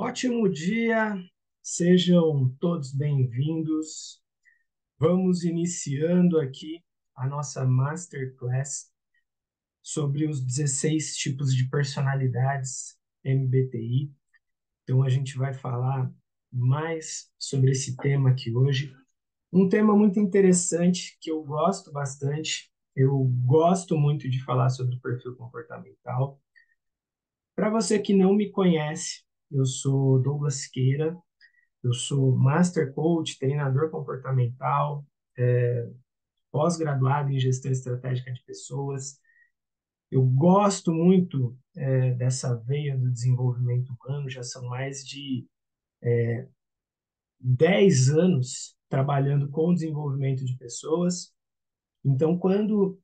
Ótimo dia, sejam todos bem-vindos. Vamos iniciando aqui a nossa Masterclass sobre os 16 tipos de personalidades MBTI. Então, a gente vai falar mais sobre esse tema aqui hoje. Um tema muito interessante que eu gosto bastante. Eu gosto muito de falar sobre o perfil comportamental. Para você que não me conhece, eu sou Douglas Queira. Eu sou Master Coach, treinador comportamental, pós-graduado em gestão estratégica de pessoas. Eu gosto muito dessa veia do desenvolvimento humano, já são mais de 10 anos trabalhando com o desenvolvimento de pessoas. Então, quando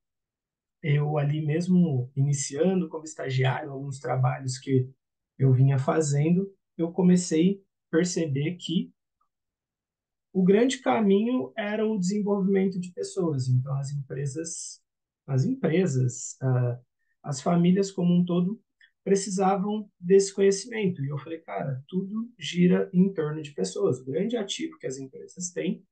eu ali mesmo iniciando como estagiário, alguns trabalhos que eu vinha fazendo, eu comecei a perceber que o grande caminho era o desenvolvimento de pessoas. Então, as famílias como um todo precisavam desse conhecimento. E eu falei, cara, tudo gira em torno de pessoas. O grande ativo que as empresas têm,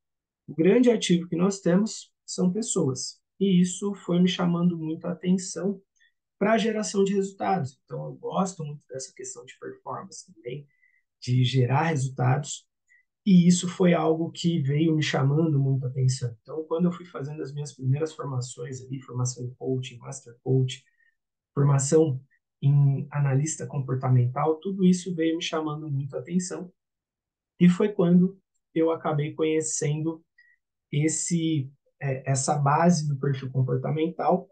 o grande ativo que nós temos são pessoas. E isso foi me chamando muito a atenção para a geração de resultados. Então, eu gosto muito dessa questão de performance também, de gerar resultados. E isso foi algo que veio me chamando muita atenção. Então, quando eu fui fazendo as minhas primeiras formações ali, formação em coaching, master coach, formação em analista comportamental, tudo isso veio me chamando muita atenção. E foi quando eu acabei conhecendo essa base do perfil comportamental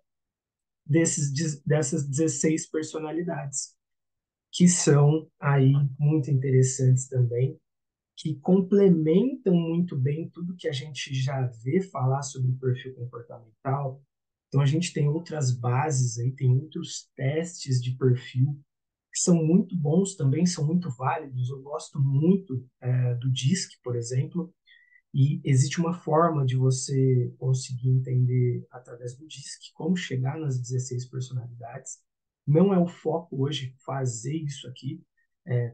dessas 16 personalidades, que são aí muito interessantes também, que complementam muito bem tudo que a gente já vê falar sobre o perfil comportamental. Então, a gente tem outras bases aí, tem outros testes de perfil que são muito bons também, são muito válidos. Eu gosto muito do DISC, por exemplo, e existe uma forma de você conseguir entender através do DISC como chegar nas 16 personalidades. Não é o foco hoje fazer isso aqui,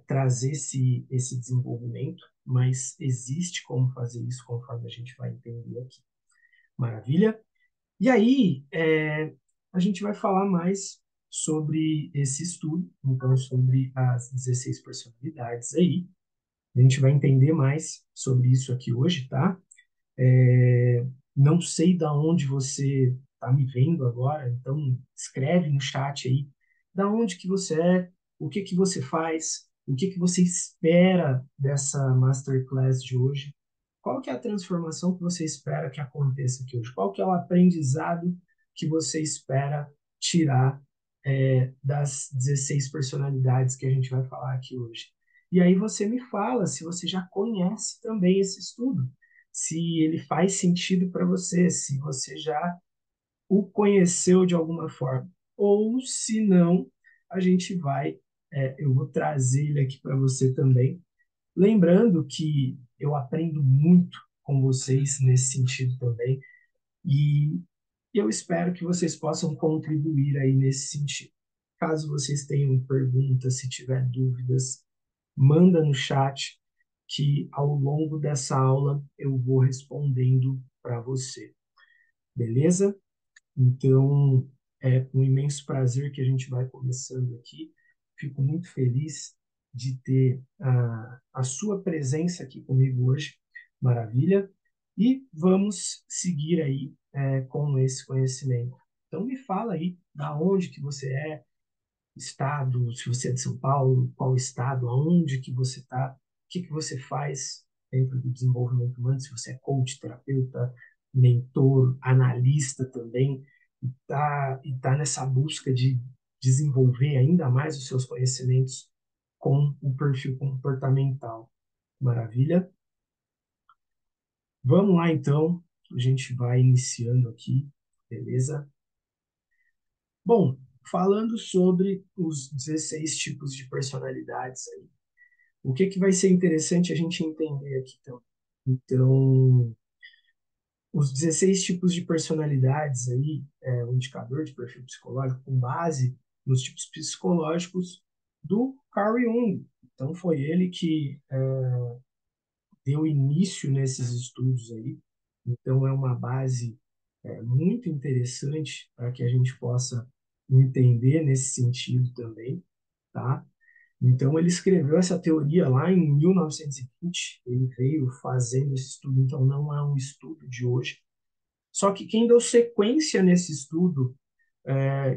trazer esse desenvolvimento, mas existe como fazer isso conforme a gente vai entender aqui. Maravilha? E aí, a gente vai falar mais sobre esse estudo, então sobre as 16 personalidades aí. A gente vai entender mais sobre isso aqui hoje, tá? Não sei da onde você está me vendo agora, então escreve no chat aí da onde que você é, o que que você faz, o que que você espera dessa masterclass de hoje, qual que é a transformação que você espera que aconteça aqui hoje, qual que é o aprendizado que você espera tirar das 16 personalidades que a gente vai falar aqui hoje. E aí você me fala se você já conhece também esse estudo, se ele faz sentido para você, se você já o conheceu de alguma forma. Ou se não, a gente vai, eu vou trazer ele aqui para você também. Lembrando que eu aprendo muito com vocês nesse sentido também, e eu espero que vocês possam contribuir aí nesse sentido. Caso vocês tenham perguntas, se tiver dúvidas, manda no chat que ao longo dessa aula eu vou respondendo para você, beleza? Então, é com imenso prazer que a gente vai começando aqui. Fico muito feliz de ter a sua presença aqui comigo hoje, maravilha? E vamos seguir aí com esse conhecimento. Então, me fala aí da onde que você é, estado, se você é de São Paulo, qual estado, aonde que você está, o que que você faz dentro do desenvolvimento humano, se você é coach, terapeuta, mentor, analista também, e tá nessa busca de desenvolver ainda mais os seus conhecimentos com o perfil comportamental. Maravilha? Vamos lá então, a gente vai iniciando aqui, beleza? Bom, falando sobre os 16 tipos de personalidades aí, o que que vai ser interessante a gente entender aqui então? Então, os 16 tipos de personalidades aí, o indicador de perfil psicológico com base nos tipos psicológicos do Carl Jung. Então, foi ele que deu início nesses estudos aí. Então, é uma base muito interessante para que a gente possa entender nesse sentido também, tá? Então, ele escreveu essa teoria lá em 1920, ele veio fazendo esse estudo, então não é um estudo de hoje. Só que quem deu sequência nesse estudo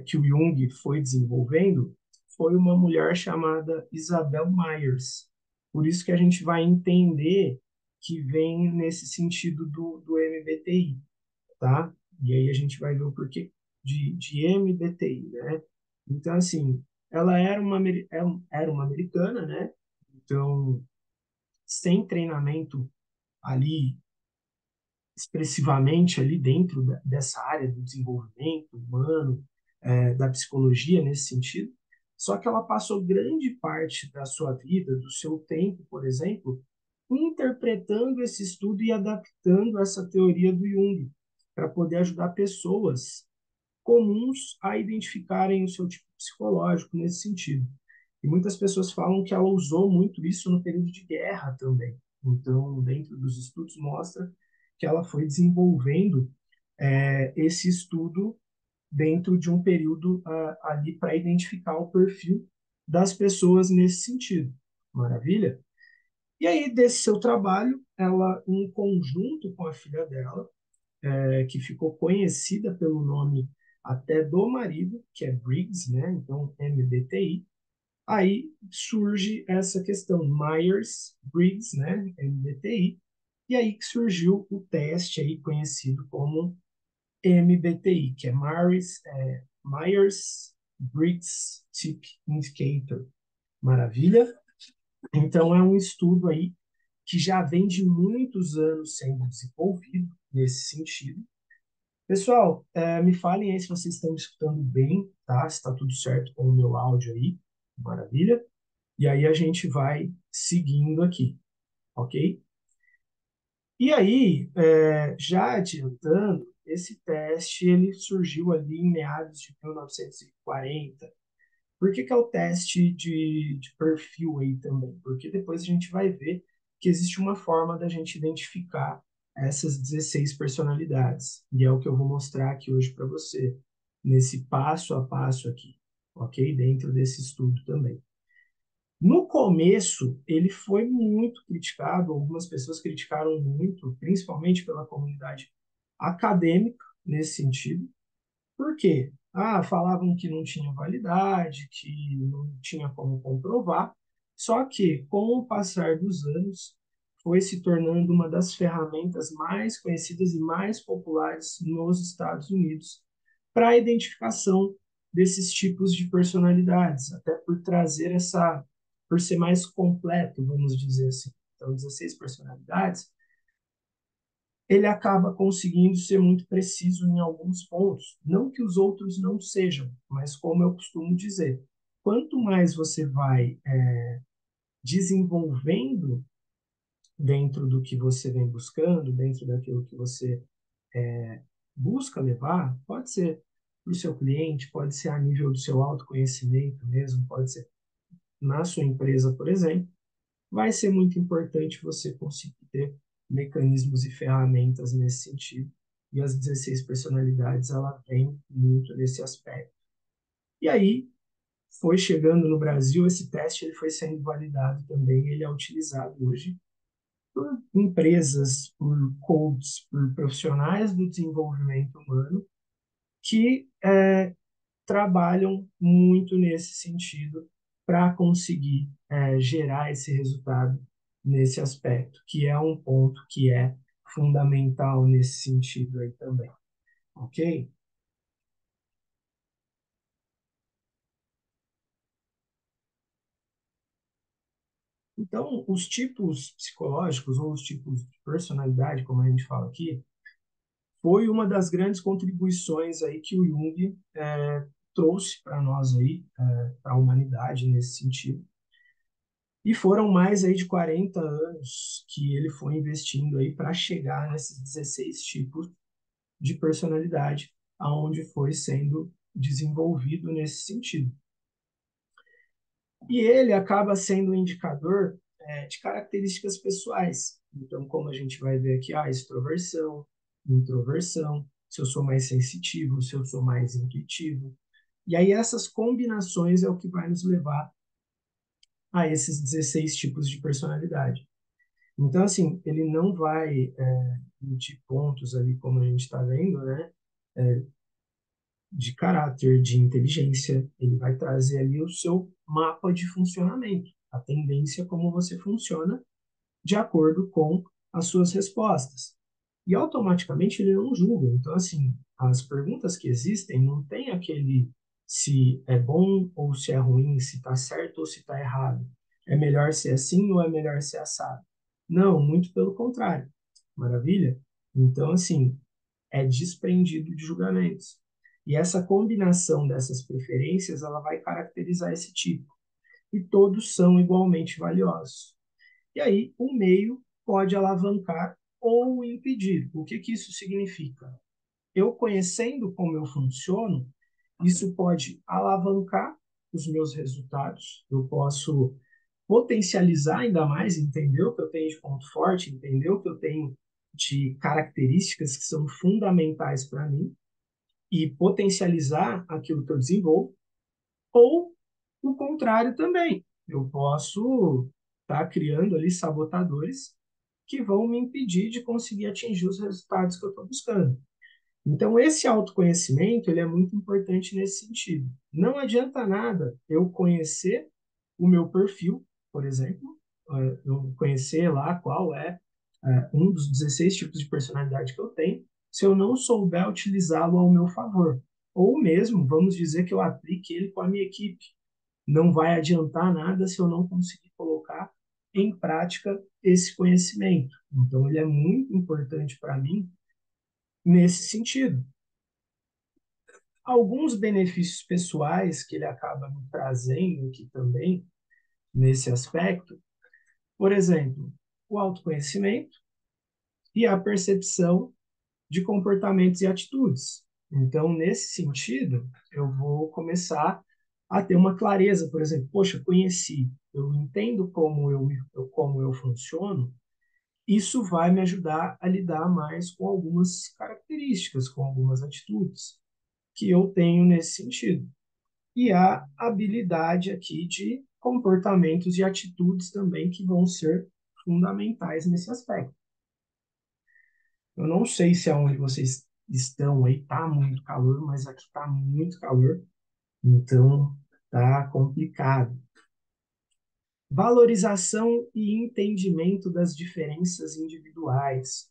que o Jung foi desenvolvendo foi uma mulher chamada Isabel Myers. Por isso que a gente vai entender que vem nesse sentido do MBTI, tá? E aí a gente vai ver o porquê de MBTI, né? Então, assim, ela era uma americana, né? Então, sem treinamento ali expressivamente ali dentro dessa área do desenvolvimento humano, da psicologia nesse sentido. Só que ela passou grande parte da sua vida, do seu tempo, por exemplo, interpretando esse estudo e adaptando essa teoria do Jung para poder ajudar pessoas comuns a identificarem o seu tipo psicológico nesse sentido. E muitas pessoas falam que ela usou muito isso no período de guerra também. Então, dentro dos estudos, mostra que ela foi desenvolvendo esse estudo dentro de um período ali para identificar o perfil das pessoas nesse sentido. Maravilha? E aí, desse seu trabalho, ela, em conjunto com a filha dela, que ficou conhecida pelo nome até do marido, que é Briggs, né? Então, MBTI. Aí surge essa questão Myers-Briggs, né? MBTI. E aí que surgiu o teste aí conhecido como MBTI, que é Myers-Briggs Type Indicator. Maravilha? Então, é um estudo aí que já vem de muitos anos sendo desenvolvido nesse sentido. Pessoal, me falem aí se vocês estão me escutando bem, tá? Se está tudo certo com o meu áudio aí. Maravilha? E aí a gente vai seguindo aqui, ok? E aí, já adiantando, esse teste ele surgiu ali em meados de 1940. Por que que é o teste de perfil aí também? Porque depois a gente vai ver que existe uma forma da gente identificar essas 16 personalidades. E é o que eu vou mostrar aqui hoje para você, nesse passo a passo aqui, ok? Dentro desse estudo também. No começo, ele foi muito criticado, algumas pessoas criticaram muito, principalmente pela comunidade acadêmica, nesse sentido. Por quê? Falavam que não tinha validade, que não tinha como comprovar. Só que, com o passar dos anos, foi se tornando uma das ferramentas mais conhecidas e mais populares nos Estados Unidos para a identificação desses tipos de personalidades, até por trazer por ser mais completo, vamos dizer assim. Então, 16 personalidades, ele acaba conseguindo ser muito preciso em alguns pontos. Não que os outros não sejam, mas como eu costumo dizer, quanto mais você vai desenvolvendo dentro do que você vem buscando, dentro daquilo que você busca levar, pode ser para o seu cliente, pode ser a nível do seu autoconhecimento mesmo, pode ser na sua empresa, por exemplo, vai ser muito importante você conseguir ter mecanismos e ferramentas nesse sentido. E as 16 personalidades, ela vem muito nesse aspecto. E aí, foi chegando no Brasil, esse teste ele foi sendo validado também, ele é utilizado hoje por empresas, por coaches, por profissionais do desenvolvimento humano que trabalham muito nesse sentido para conseguir gerar esse resultado nesse aspecto, que é um ponto que é fundamental nesse sentido aí também, ok? Então, os tipos psicológicos ou os tipos de personalidade, como a gente fala aqui, foi uma das grandes contribuições aí que o Jung trouxe para nós aí, para a humanidade nesse sentido. E foram mais aí de 40 anos que ele foi investindo aí para chegar nesses 16 tipos de personalidade, aonde foi sendo desenvolvido nesse sentido. E ele acaba sendo um indicador de características pessoais. Então, como a gente vai ver aqui, extroversão, introversão, se eu sou mais sensitivo, se eu sou mais intuitivo. E aí essas combinações é o que vai nos levar a esses 16 tipos de personalidade. Então, assim, ele não vai emitir pontos ali, como a gente está vendo, né? De caráter, de inteligência, ele vai trazer ali o seu mapa de funcionamento, a tendência como você funciona de acordo com as suas respostas. E automaticamente ele não julga. Então, assim, as perguntas que existem não tem aquele se é bom ou se é ruim, se está certo ou se está errado. É melhor ser assim ou é melhor ser assado? Não, muito pelo contrário. Maravilha? Então, assim, é desprendido de julgamentos. E essa combinação dessas preferências, ela vai caracterizar esse tipo. E todos são igualmente valiosos. E aí, o meio pode alavancar ou impedir. O que que isso significa? Eu conhecendo como eu funciono, isso pode alavancar os meus resultados. Eu posso potencializar ainda mais, entender o que eu tenho de ponto forte, entender o que eu tenho de características que são fundamentais para mim e potencializar aquilo que eu desenvolvo, ou o contrário também. Eu posso estar criando ali sabotadores que vão me impedir de conseguir atingir os resultados que eu estou buscando. Então, esse autoconhecimento ele é muito importante nesse sentido. Não adianta nada eu conhecer o meu perfil, por exemplo, eu conhecer lá qual é um dos 16 tipos de personalidade que eu tenho, se eu não souber utilizá-lo ao meu favor. Ou mesmo, vamos dizer que eu aplique ele com a minha equipe. Não vai adiantar nada se eu não conseguir colocar em prática esse conhecimento. Então, ele é muito importante para mim nesse sentido. Alguns benefícios pessoais que ele acaba me trazendo aqui também, nesse aspecto, por exemplo, o autoconhecimento e a percepção de comportamentos e atitudes. Então, nesse sentido, eu vou começar a ter uma clareza, por exemplo, poxa, conheci, eu entendo como eu funciono, isso vai me ajudar a lidar mais com algumas características, com algumas atitudes que eu tenho nesse sentido. E a habilidade aqui de comportamentos e atitudes também que vão ser fundamentais nesse aspecto. Eu não sei se aonde vocês estão aí tá muito calor, mas aqui tá muito calor, então tá complicado. Valorização e entendimento das diferenças individuais.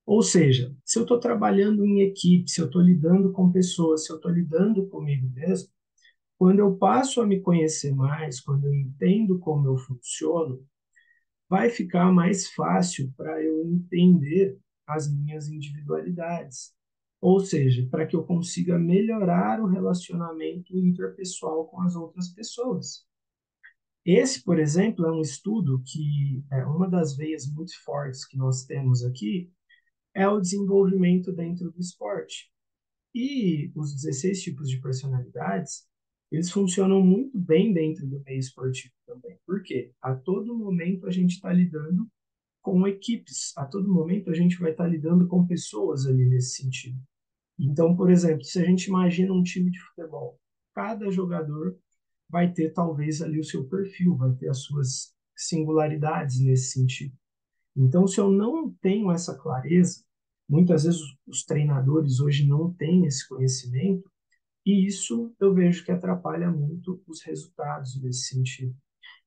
Ou seja, se eu estou trabalhando em equipe, se eu estou lidando com pessoas, se eu estou lidando comigo mesmo, quando eu passo a me conhecer mais, quando eu entendo como eu funciono, vai ficar mais fácil para eu entender as minhas individualidades. Ou seja, para que eu consiga melhorar o relacionamento interpessoal com as outras pessoas. Esse, por exemplo, é um estudo que é uma das veias muito fortes que nós temos aqui é o desenvolvimento dentro do esporte. E os 16 tipos de personalidades, eles funcionam muito bem dentro do meio esportivo também. Por quê? A todo momento a gente está lidando com equipes, a todo momento a gente vai estar lidando com pessoas ali nesse sentido. Então, por exemplo, se a gente imagina um time de futebol, cada jogador vai ter talvez ali o seu perfil, vai ter as suas singularidades nesse sentido. Então, se eu não tenho essa clareza, muitas vezes os treinadores hoje não têm esse conhecimento, e isso eu vejo que atrapalha muito os resultados nesse sentido.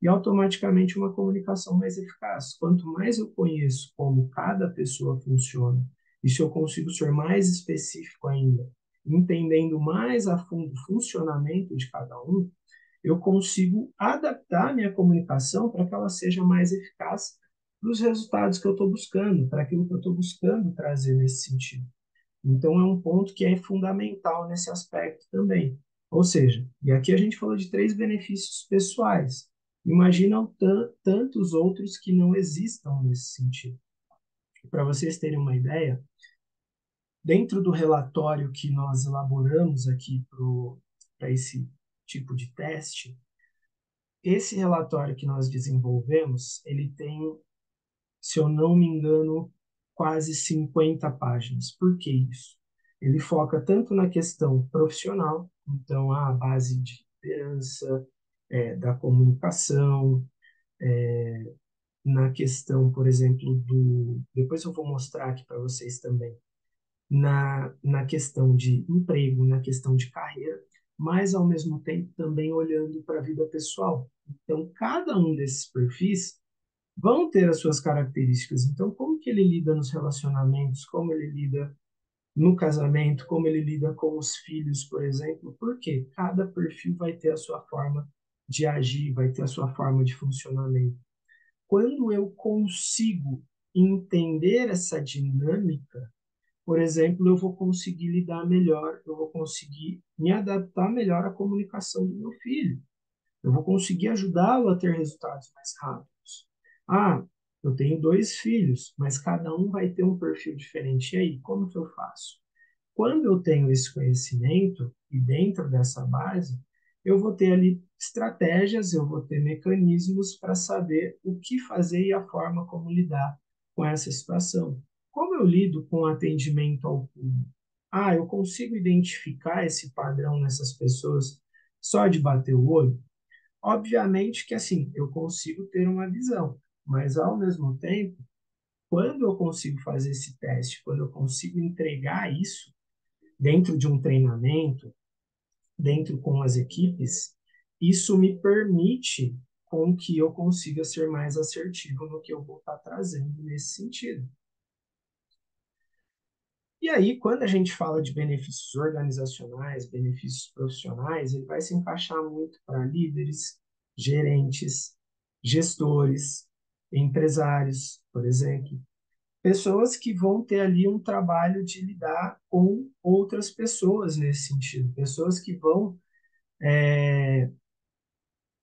E automaticamente uma comunicação mais eficaz. Quanto mais eu conheço como cada pessoa funciona, e se eu consigo ser mais específico ainda, entendendo mais a fundo o funcionamento de cada um, eu consigo adaptar a minha comunicação para que ela seja mais eficaz para os resultados que eu estou buscando, para aquilo que eu estou buscando trazer nesse sentido. Então, é um ponto que é fundamental nesse aspecto também. Ou seja, e aqui a gente falou de três benefícios pessoais. Imagina tantos outros que não existam nesse sentido. Para vocês terem uma ideia, dentro do relatório que nós elaboramos aqui para esse tipo de teste, esse relatório que nós desenvolvemos, ele tem, se eu não me engano, quase 50 páginas. Por que isso? Ele foca tanto na questão profissional, então a base de liderança, da comunicação, na questão, por exemplo, do. Depois eu vou mostrar aqui para vocês também, na questão de emprego, na questão de carreira, mas ao mesmo tempo também olhando para a vida pessoal. Então, cada um desses perfis vão ter as suas características. Então, como que ele lida nos relacionamentos, como ele lida no casamento, como ele lida com os filhos, por exemplo, porque cada perfil vai ter a sua forma de agir, vai ter a sua forma de funcionamento. Quando eu consigo entender essa dinâmica, por exemplo, eu vou conseguir lidar melhor, eu vou conseguir me adaptar melhor à comunicação do meu filho. Eu vou conseguir ajudá-lo a ter resultados mais rápidos. Ah, eu tenho dois filhos, mas cada um vai ter um perfil diferente. E aí, como que eu faço? Quando eu tenho esse conhecimento e dentro dessa base, eu vou ter ali estratégias, eu vou ter mecanismos para saber o que fazer e a forma como lidar com essa situação. Como eu lido com atendimento ao público? Ah, eu consigo identificar esse padrão nessas pessoas só de bater o olho? Obviamente que assim, eu consigo ter uma visão, mas ao mesmo tempo, quando eu consigo fazer esse teste, quando eu consigo entregar isso dentro de um treinamento, dentro com as equipes, isso me permite com que eu consiga ser mais assertivo no que eu vou estar trazendo nesse sentido. E aí, quando a gente fala de benefícios organizacionais, benefícios profissionais, ele vai se encaixar muito para líderes, gerentes, gestores, empresários, por exemplo, pessoas que vão ter ali um trabalho de lidar com outras pessoas nesse sentido, pessoas que vão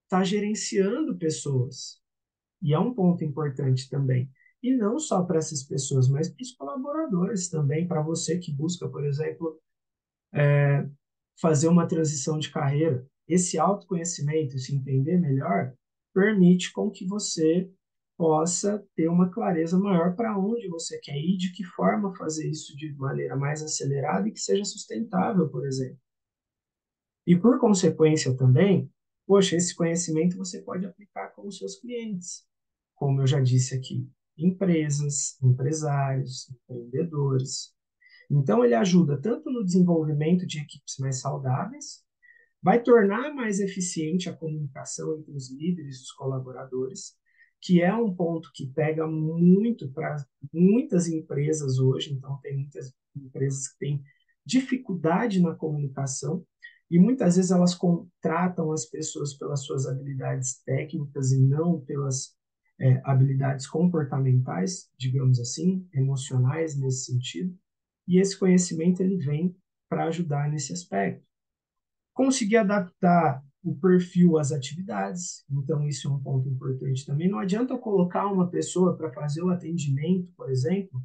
estar gerenciando pessoas. E é um ponto importante também. E não só para essas pessoas, mas para os colaboradores também, para você que busca, por exemplo, fazer uma transição de carreira. Esse autoconhecimento, se entender melhor, permite com que você possa ter uma clareza maior para onde você quer ir, de que forma fazer isso de maneira mais acelerada e que seja sustentável, por exemplo. E por consequência também, poxa, esse conhecimento você pode aplicar com os seus clientes, como eu já disse aqui, empresas, empresários, empreendedores. Então ele ajuda tanto no desenvolvimento de equipes mais saudáveis, vai tornar mais eficiente a comunicação entre os líderes e os colaboradores, que é um ponto que pega muito para muitas empresas hoje. Então, tem muitas empresas que têm dificuldade na comunicação e muitas vezes elas contratam as pessoas pelas suas habilidades técnicas e não pelas habilidades comportamentais, digamos assim, emocionais nesse sentido. E esse conhecimento ele vem para ajudar nesse aspecto. Conseguir adaptar o perfil às atividades, então isso é um ponto importante também. Não adianta eu colocar uma pessoa para fazer o atendimento, por exemplo,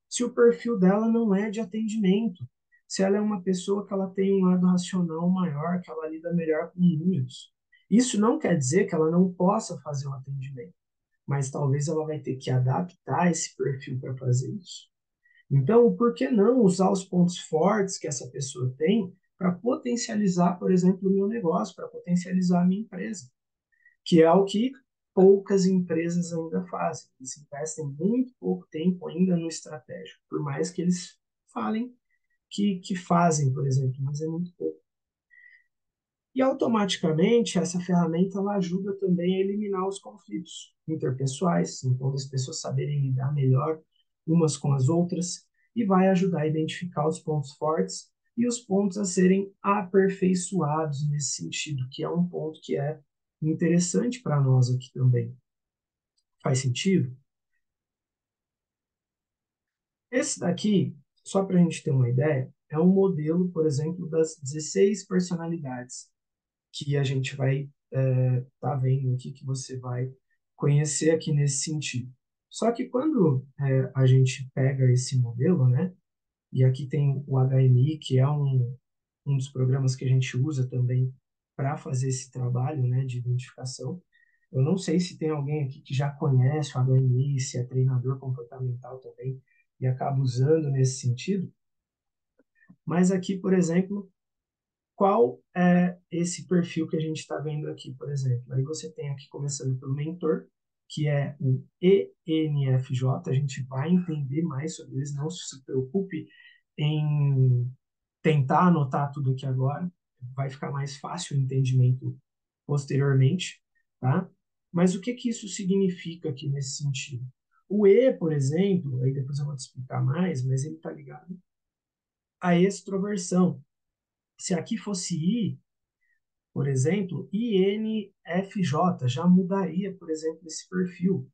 se o perfil dela não é de atendimento, se ela é uma pessoa que ela tem um lado racional maior, que ela lida melhor com números. Isso não quer dizer que ela não possa fazer o atendimento, mas talvez ela vai ter que adaptar esse perfil para fazer isso. Então, por que não usar os pontos fortes que essa pessoa tem para potencializar, por exemplo, o meu negócio, para potencializar a minha empresa, que é o que poucas empresas ainda fazem. Eles investem muito pouco tempo ainda no estratégico, por mais que eles falem que fazem, por exemplo, mas é muito pouco. E automaticamente essa ferramenta ela ajuda também a eliminar os conflitos interpessoais, então as pessoas saberem lidar melhor umas com as outras e vai ajudar a identificar os pontos fortes e os pontos a serem aperfeiçoados nesse sentido, que é um ponto que é interessante para nós aqui também. Faz sentido? Esse daqui, só para a gente ter uma ideia, é um modelo, por exemplo, das 16 personalidades que a gente vai tá vendo aqui, que você vai conhecer aqui nesse sentido. Só que quando a gente pega esse modelo, né, e aqui tem o HMI, que é um dos programas que a gente usa também para fazer esse trabalho, né, de identificação. Eu não sei se tem alguém aqui que já conhece o HMI, se é treinador comportamental também e acaba usando nesse sentido. Mas aqui, por exemplo, qual é esse perfil que a gente está vendo aqui, por exemplo? Aí você tem aqui, começando pelo mentor, que é o ENFJ. A gente vai entender mais sobre eles, não se preocupe em tentar anotar tudo aqui agora, vai ficar mais fácil o entendimento posteriormente, tá? Mas o que que isso significa aqui nesse sentido? O E, por exemplo, aí depois eu vou te explicar mais, mas ele está ligado à extroversão. Se aqui fosse I, por exemplo, INFJ já mudaria, por exemplo, esse perfil.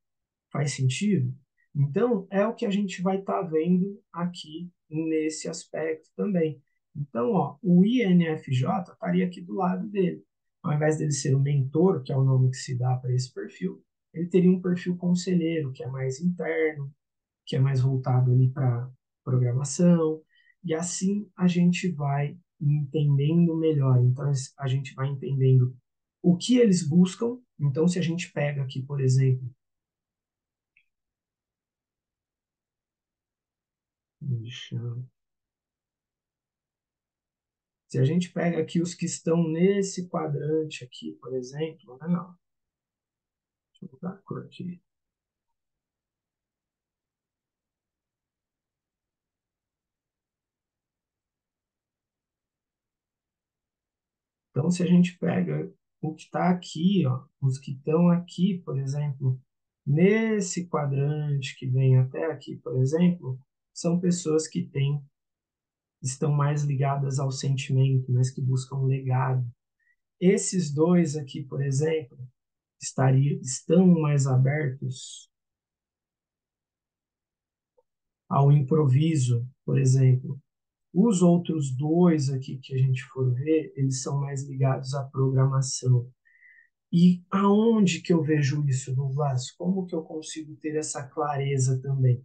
Faz sentido? Então, é o que a gente vai estar vendo aqui nesse aspecto também. Então, ó, o INFJ estaria aqui do lado dele. Ao invés dele ser o mentor, que é o nome que se dá para esse perfil, ele teria um perfil conselheiro, que é mais interno, que é mais voltado ali para programação, e assim a gente vai entendendo melhor. Então, a gente vai entendendo o que eles buscam. Então, se a gente pega aqui, por exemplo, deixa Se a gente pega aqui os que estão nesse quadrante aqui, por exemplo, né, não, deixa eu mudar a cor aqui. Então, se a gente pega o que está aqui, ó, os que estão aqui, por exemplo, nesse quadrante que vem até aqui, por exemplo, são pessoas que estão mais ligadas ao sentimento, mas que buscam um legado. Esses dois aqui, por exemplo, estão mais abertos ao improviso, por exemplo. Os outros dois aqui que a gente for ver, eles são mais ligados à programação. E aonde que eu vejo isso, Douglas? Como que eu consigo ter essa clareza também?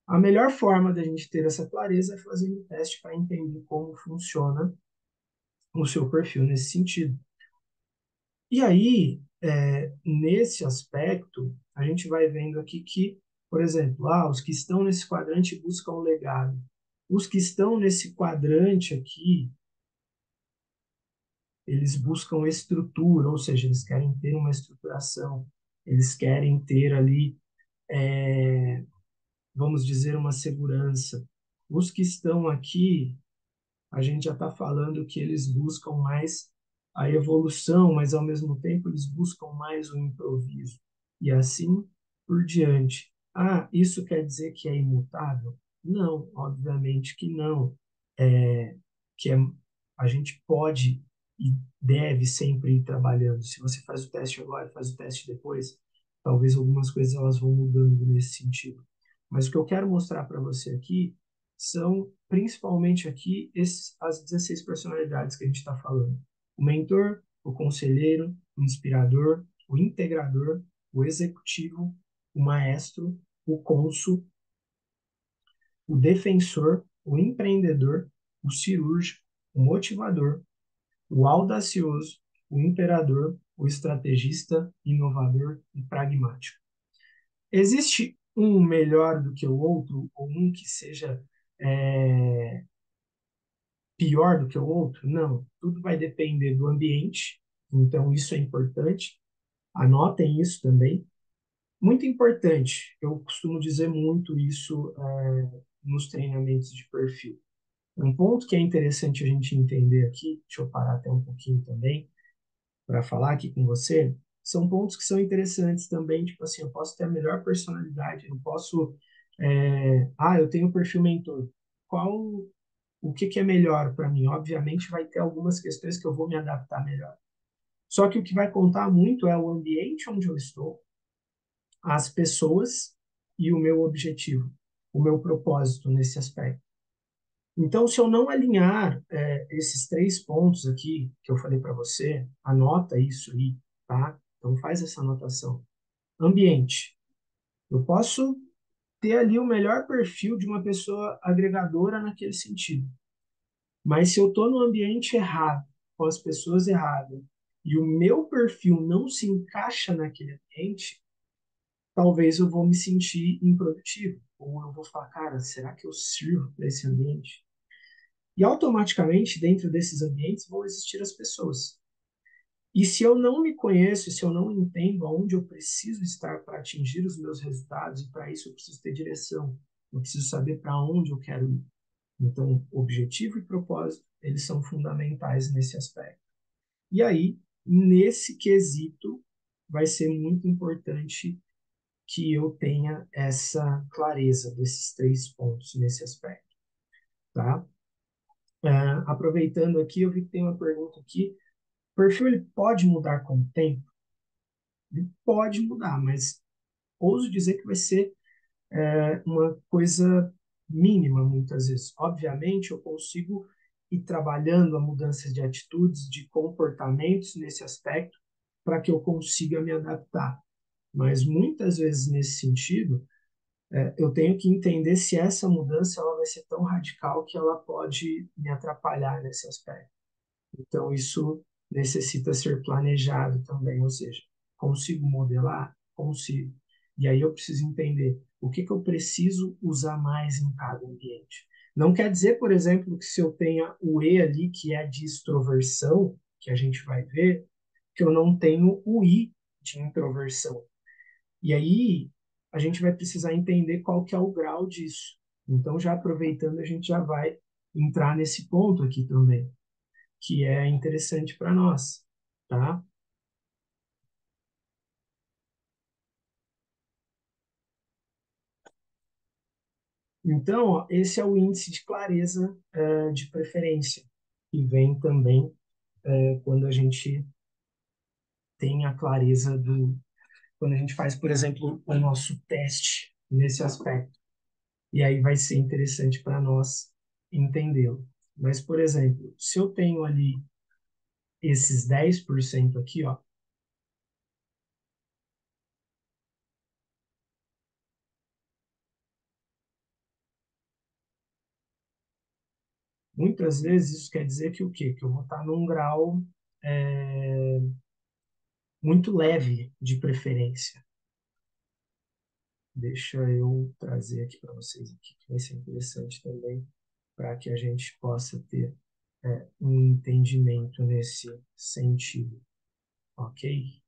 A melhor forma da gente ter essa clareza é fazendo o teste para entender como funciona o seu perfil nesse sentido. E aí, nesse aspecto, a gente vai vendo aqui que, por exemplo, os que estão nesse quadrante buscam o legado. Os que estão nesse quadrante aqui, eles buscam estrutura, ou seja, eles querem ter uma estruturação, eles querem ter ali, é, vamos dizer, uma segurança. Os que estão aqui, a gente já está falando que eles buscam mais a evolução, mas ao mesmo tempo eles buscam mais o improviso. E assim por diante. Isso quer dizer que é imutável? Não, obviamente que não. É, que é, a gente pode e deve sempre ir trabalhando. Se você faz o teste agora, faz o teste depois, talvez algumas coisas elas vão mudando nesse sentido. Mas o que eu quero mostrar para você aqui são principalmente aqui as 16 personalidades que a gente está falando. O mentor, o conselheiro, o inspirador, o integrador, o executivo, o maestro, o cônsul, o defensor, o empreendedor, o cirúrgico, o motivador, o audacioso, o imperador, o estrategista, inovador e pragmático. Existe um melhor do que o outro, ou um que seja é, pior do que o outro? Não. Tudo vai depender do ambiente, então isso é importante. Anotem isso também. Muito importante, eu costumo dizer muito isso nos treinamentos de perfil. Um ponto que é interessante a gente entender aqui, deixa eu parar até um pouquinho também, para falar aqui com você, são pontos que são interessantes também, tipo assim, eu posso ter a melhor personalidade, eu posso, eu tenho o perfil mentor. Qual o que é melhor para mim? Obviamente vai ter algumas questões que eu vou me adaptar melhor. Só que o que vai contar muito é o ambiente onde eu estou, as pessoas e o meu objetivo, o meu propósito nesse aspecto. Então, se eu não alinhar esses três pontos aqui que eu falei para você, anota isso aí, tá? Então, faz essa anotação. Ambiente. Eu posso ter ali o melhor perfil de uma pessoa agregadora naquele sentido. Mas se eu estou no ambiente errado, com as pessoas erradas, e o meu perfil não se encaixa naquele ambiente, talvez eu vou me sentir improdutivo. Ou eu vou falar, cara, será que eu sirvo para esse ambiente? E automaticamente, dentro desses ambientes, vão existir as pessoas. E se eu não me conheço, se eu não entendo aonde eu preciso estar para atingir os meus resultados, e para isso eu preciso ter direção, eu preciso saber para onde eu quero ir. Então, objetivo e propósito, eles são fundamentais nesse aspecto. E aí, nesse quesito, vai ser muito importante que eu tenha essa clareza desses três pontos nesse aspecto, tá? Aproveitando aqui, eu vi que tem uma pergunta aqui. O perfil ele pode mudar com o tempo? Ele pode mudar, mas ouso dizer que vai ser uma coisa mínima muitas vezes. Obviamente, eu consigo ir trabalhando a mudança de atitudes, de comportamentos nesse aspecto, para que eu consiga me adaptar. Mas muitas vezes nesse sentido, eu tenho que entender se essa mudança ela vai ser tão radical que ela pode me atrapalhar nesse aspecto. Então, isso necessita ser planejado também, ou seja, consigo modelar? Consigo. E aí eu preciso entender o que que eu preciso usar mais em cada ambiente. Não quer dizer, por exemplo, que se eu tenha o E ali, que é de extroversão, que a gente vai ver, que eu não tenho o I de introversão. E aí a gente vai precisar entender qual que é o grau disso. Então, já aproveitando, a gente já vai entrar nesse ponto aqui também que é interessante para nós, tá? Então, ó, esse é o índice de clareza de preferência, que vem também quando a gente tem a clareza quando a gente faz, por exemplo, o nosso teste nesse aspecto. E aí vai ser interessante para nós entendê-lo. Mas, por exemplo, se eu tenho ali esses 10% aqui, ó, muitas vezes isso quer dizer que o quê? Que eu vou estar num grau é, muito leve de preferência. Deixa eu trazer aqui para vocês aqui, que vai ser interessante também para que a gente possa ter um entendimento nesse sentido, ok?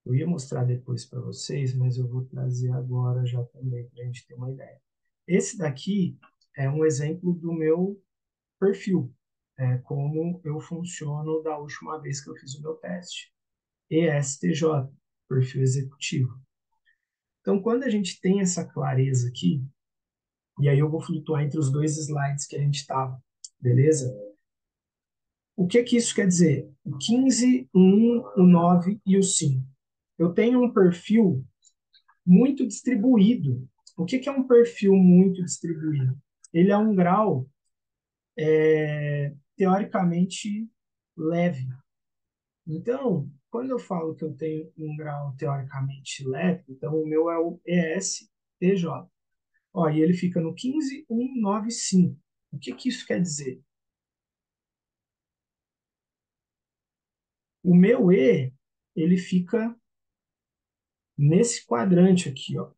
Eu ia mostrar depois para vocês, mas eu vou trazer agora já também para a gente ter uma ideia. Esse daqui é um exemplo do meu perfil, como eu funciono da última vez que eu fiz o meu teste. ESTJ, perfil executivo. Então, quando a gente tem essa clareza aqui, e aí eu vou flutuar entre os dois slides que a gente estava, beleza? O que que isso quer dizer? O 15, o 1, o 9 e o 5. Eu tenho um perfil muito distribuído. O que que é um perfil muito distribuído? Ele é um grau teoricamente leve. Então, quando eu falo que eu tenho um grau teoricamente leve, então o meu é o ESTJ. Ó, e ele fica no 15.195. O que que isso quer dizer? O meu E, ele fica nesse quadrante aqui, ó.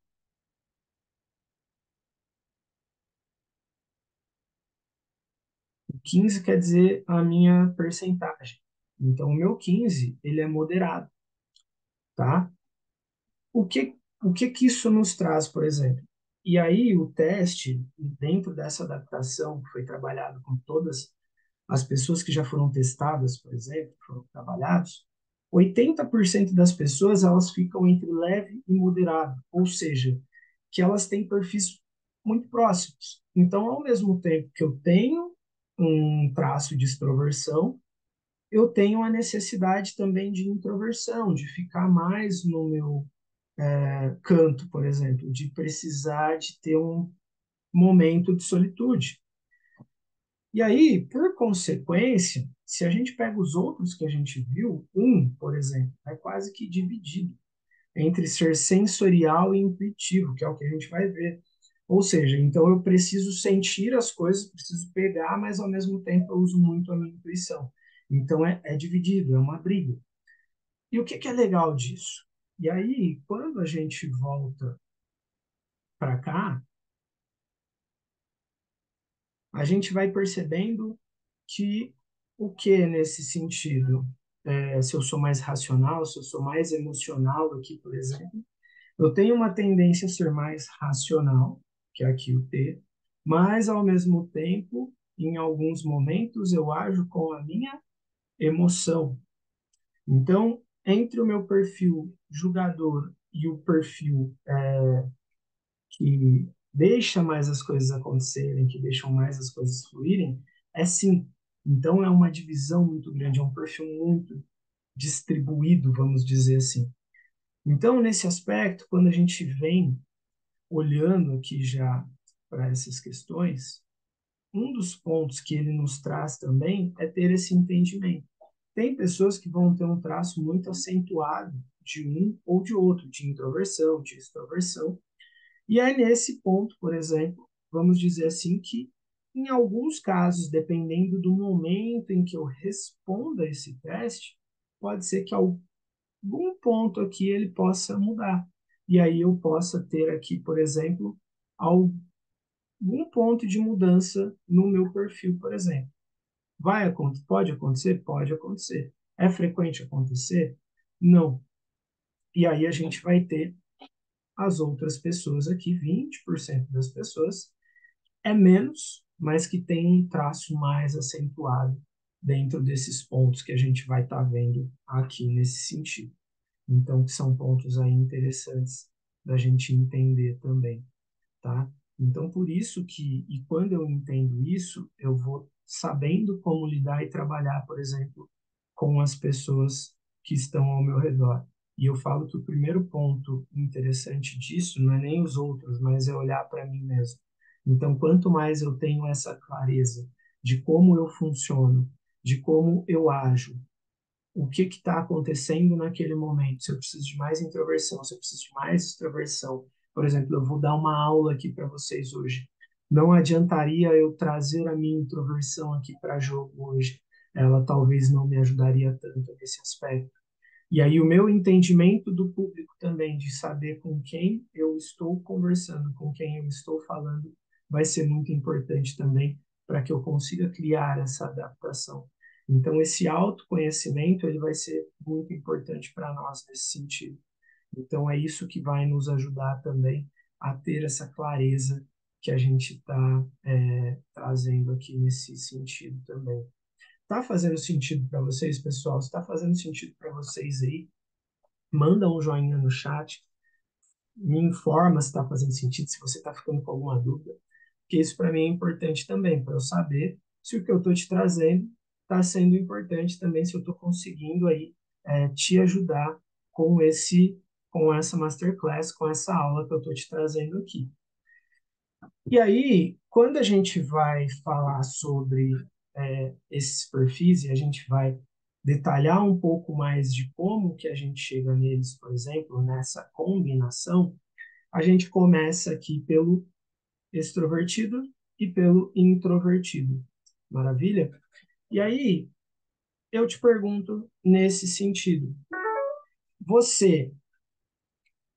O 15 quer dizer a minha percentagem. Então, o meu 15, ele é moderado, tá? O que que isso nos traz, por exemplo? E aí, o teste, dentro dessa adaptação que foi trabalhado com todas as pessoas que já foram testadas, por exemplo, foram trabalhados, 80% das pessoas elas ficam entre leve e moderado, ou seja, que elas têm perfis muito próximos. Então, ao mesmo tempo que eu tenho um traço de extroversão, eu tenho a necessidade também de introversão, de ficar mais no meu canto, por exemplo, de precisar de ter um momento de solitude. E aí, por consequência, se a gente pega os outros que a gente viu, por exemplo, é quase que dividido entre ser sensorial e intuitivo, que é o que a gente vai ver. Ou seja, então eu preciso sentir as coisas, preciso pegar, mas ao mesmo tempo eu uso muito a minha intuição. Então é dividido, é uma briga. E o que que é legal disso? E aí, quando a gente volta para cá, a gente vai percebendo que o que nesse sentido? Se eu sou mais racional, se eu sou mais emocional aqui, por exemplo, eu tenho uma tendência a ser mais racional, que é aqui o T, mas ao mesmo tempo, em alguns momentos, eu ajo com a minha emoção. Então, entre o meu perfil julgador e o perfil que deixa mais as coisas acontecerem, que deixam mais as coisas fluírem, é sim. Então, é uma divisão muito grande, é um perfil muito distribuído, vamos dizer assim. Então, nesse aspecto, quando a gente vem olhando aqui já para essas questões, um dos pontos que ele nos traz também é ter esse entendimento. Tem pessoas que vão ter um traço muito acentuado de um ou de outro, de introversão, de extroversão. E aí, nesse ponto, por exemplo, vamos dizer assim que, em alguns casos, dependendo do momento em que eu responda esse teste, pode ser que algum ponto aqui ele possa mudar. E aí eu possa ter aqui, por exemplo, algum ponto de mudança no meu perfil, por exemplo. Pode acontecer? Pode acontecer. É frequente acontecer? Não. E aí a gente vai ter as outras pessoas aqui, 20% das pessoas, é menos, mas que tem um traço mais acentuado dentro desses pontos que a gente vai estar vendo aqui nesse sentido. Então, que são pontos aí interessantes da gente entender também, tá? Então, por isso que, e quando eu entendo isso, eu vou sabendo como lidar e trabalhar, por exemplo, com as pessoas que estão ao meu redor. E eu falo que o primeiro ponto interessante disso não é nem os outros, mas é olhar para mim mesmo. Então, quanto mais eu tenho essa clareza de como eu funciono, de como eu ajo, o que está acontecendo naquele momento, se eu preciso de mais introversão, se eu preciso de mais extroversão. Por exemplo, eu vou dar uma aula aqui para vocês hoje. Não adiantaria eu trazer a minha introversão aqui para jogo hoje. Ela talvez não me ajudaria tanto nesse aspecto. E aí o meu entendimento do público também, de saber com quem eu estou conversando, com quem eu estou falando, vai ser muito importante também para que eu consiga criar essa adaptação. Então esse autoconhecimento ele vai ser muito importante para nós nesse sentido. Então é isso que vai nos ajudar também a ter essa clareza que a gente está trazendo aqui nesse sentido também. Tá fazendo sentido para vocês, pessoal? Se está fazendo sentido para vocês aí, manda um joinha no chat, me informa se está fazendo sentido, se você está ficando com alguma dúvida, porque isso para mim é importante também, para eu saber se o que eu estou te trazendo está sendo importante também, se eu estou conseguindo aí te ajudar com com essa masterclass, com essa aula que eu estou te trazendo aqui. E aí, quando a gente vai falar sobre esses perfis e a gente vai detalhar um pouco mais de como que a gente chega neles, por exemplo, nessa combinação, a gente começa aqui pelo extrovertido e pelo introvertido. Maravilha? E aí, eu te pergunto nesse sentido, você,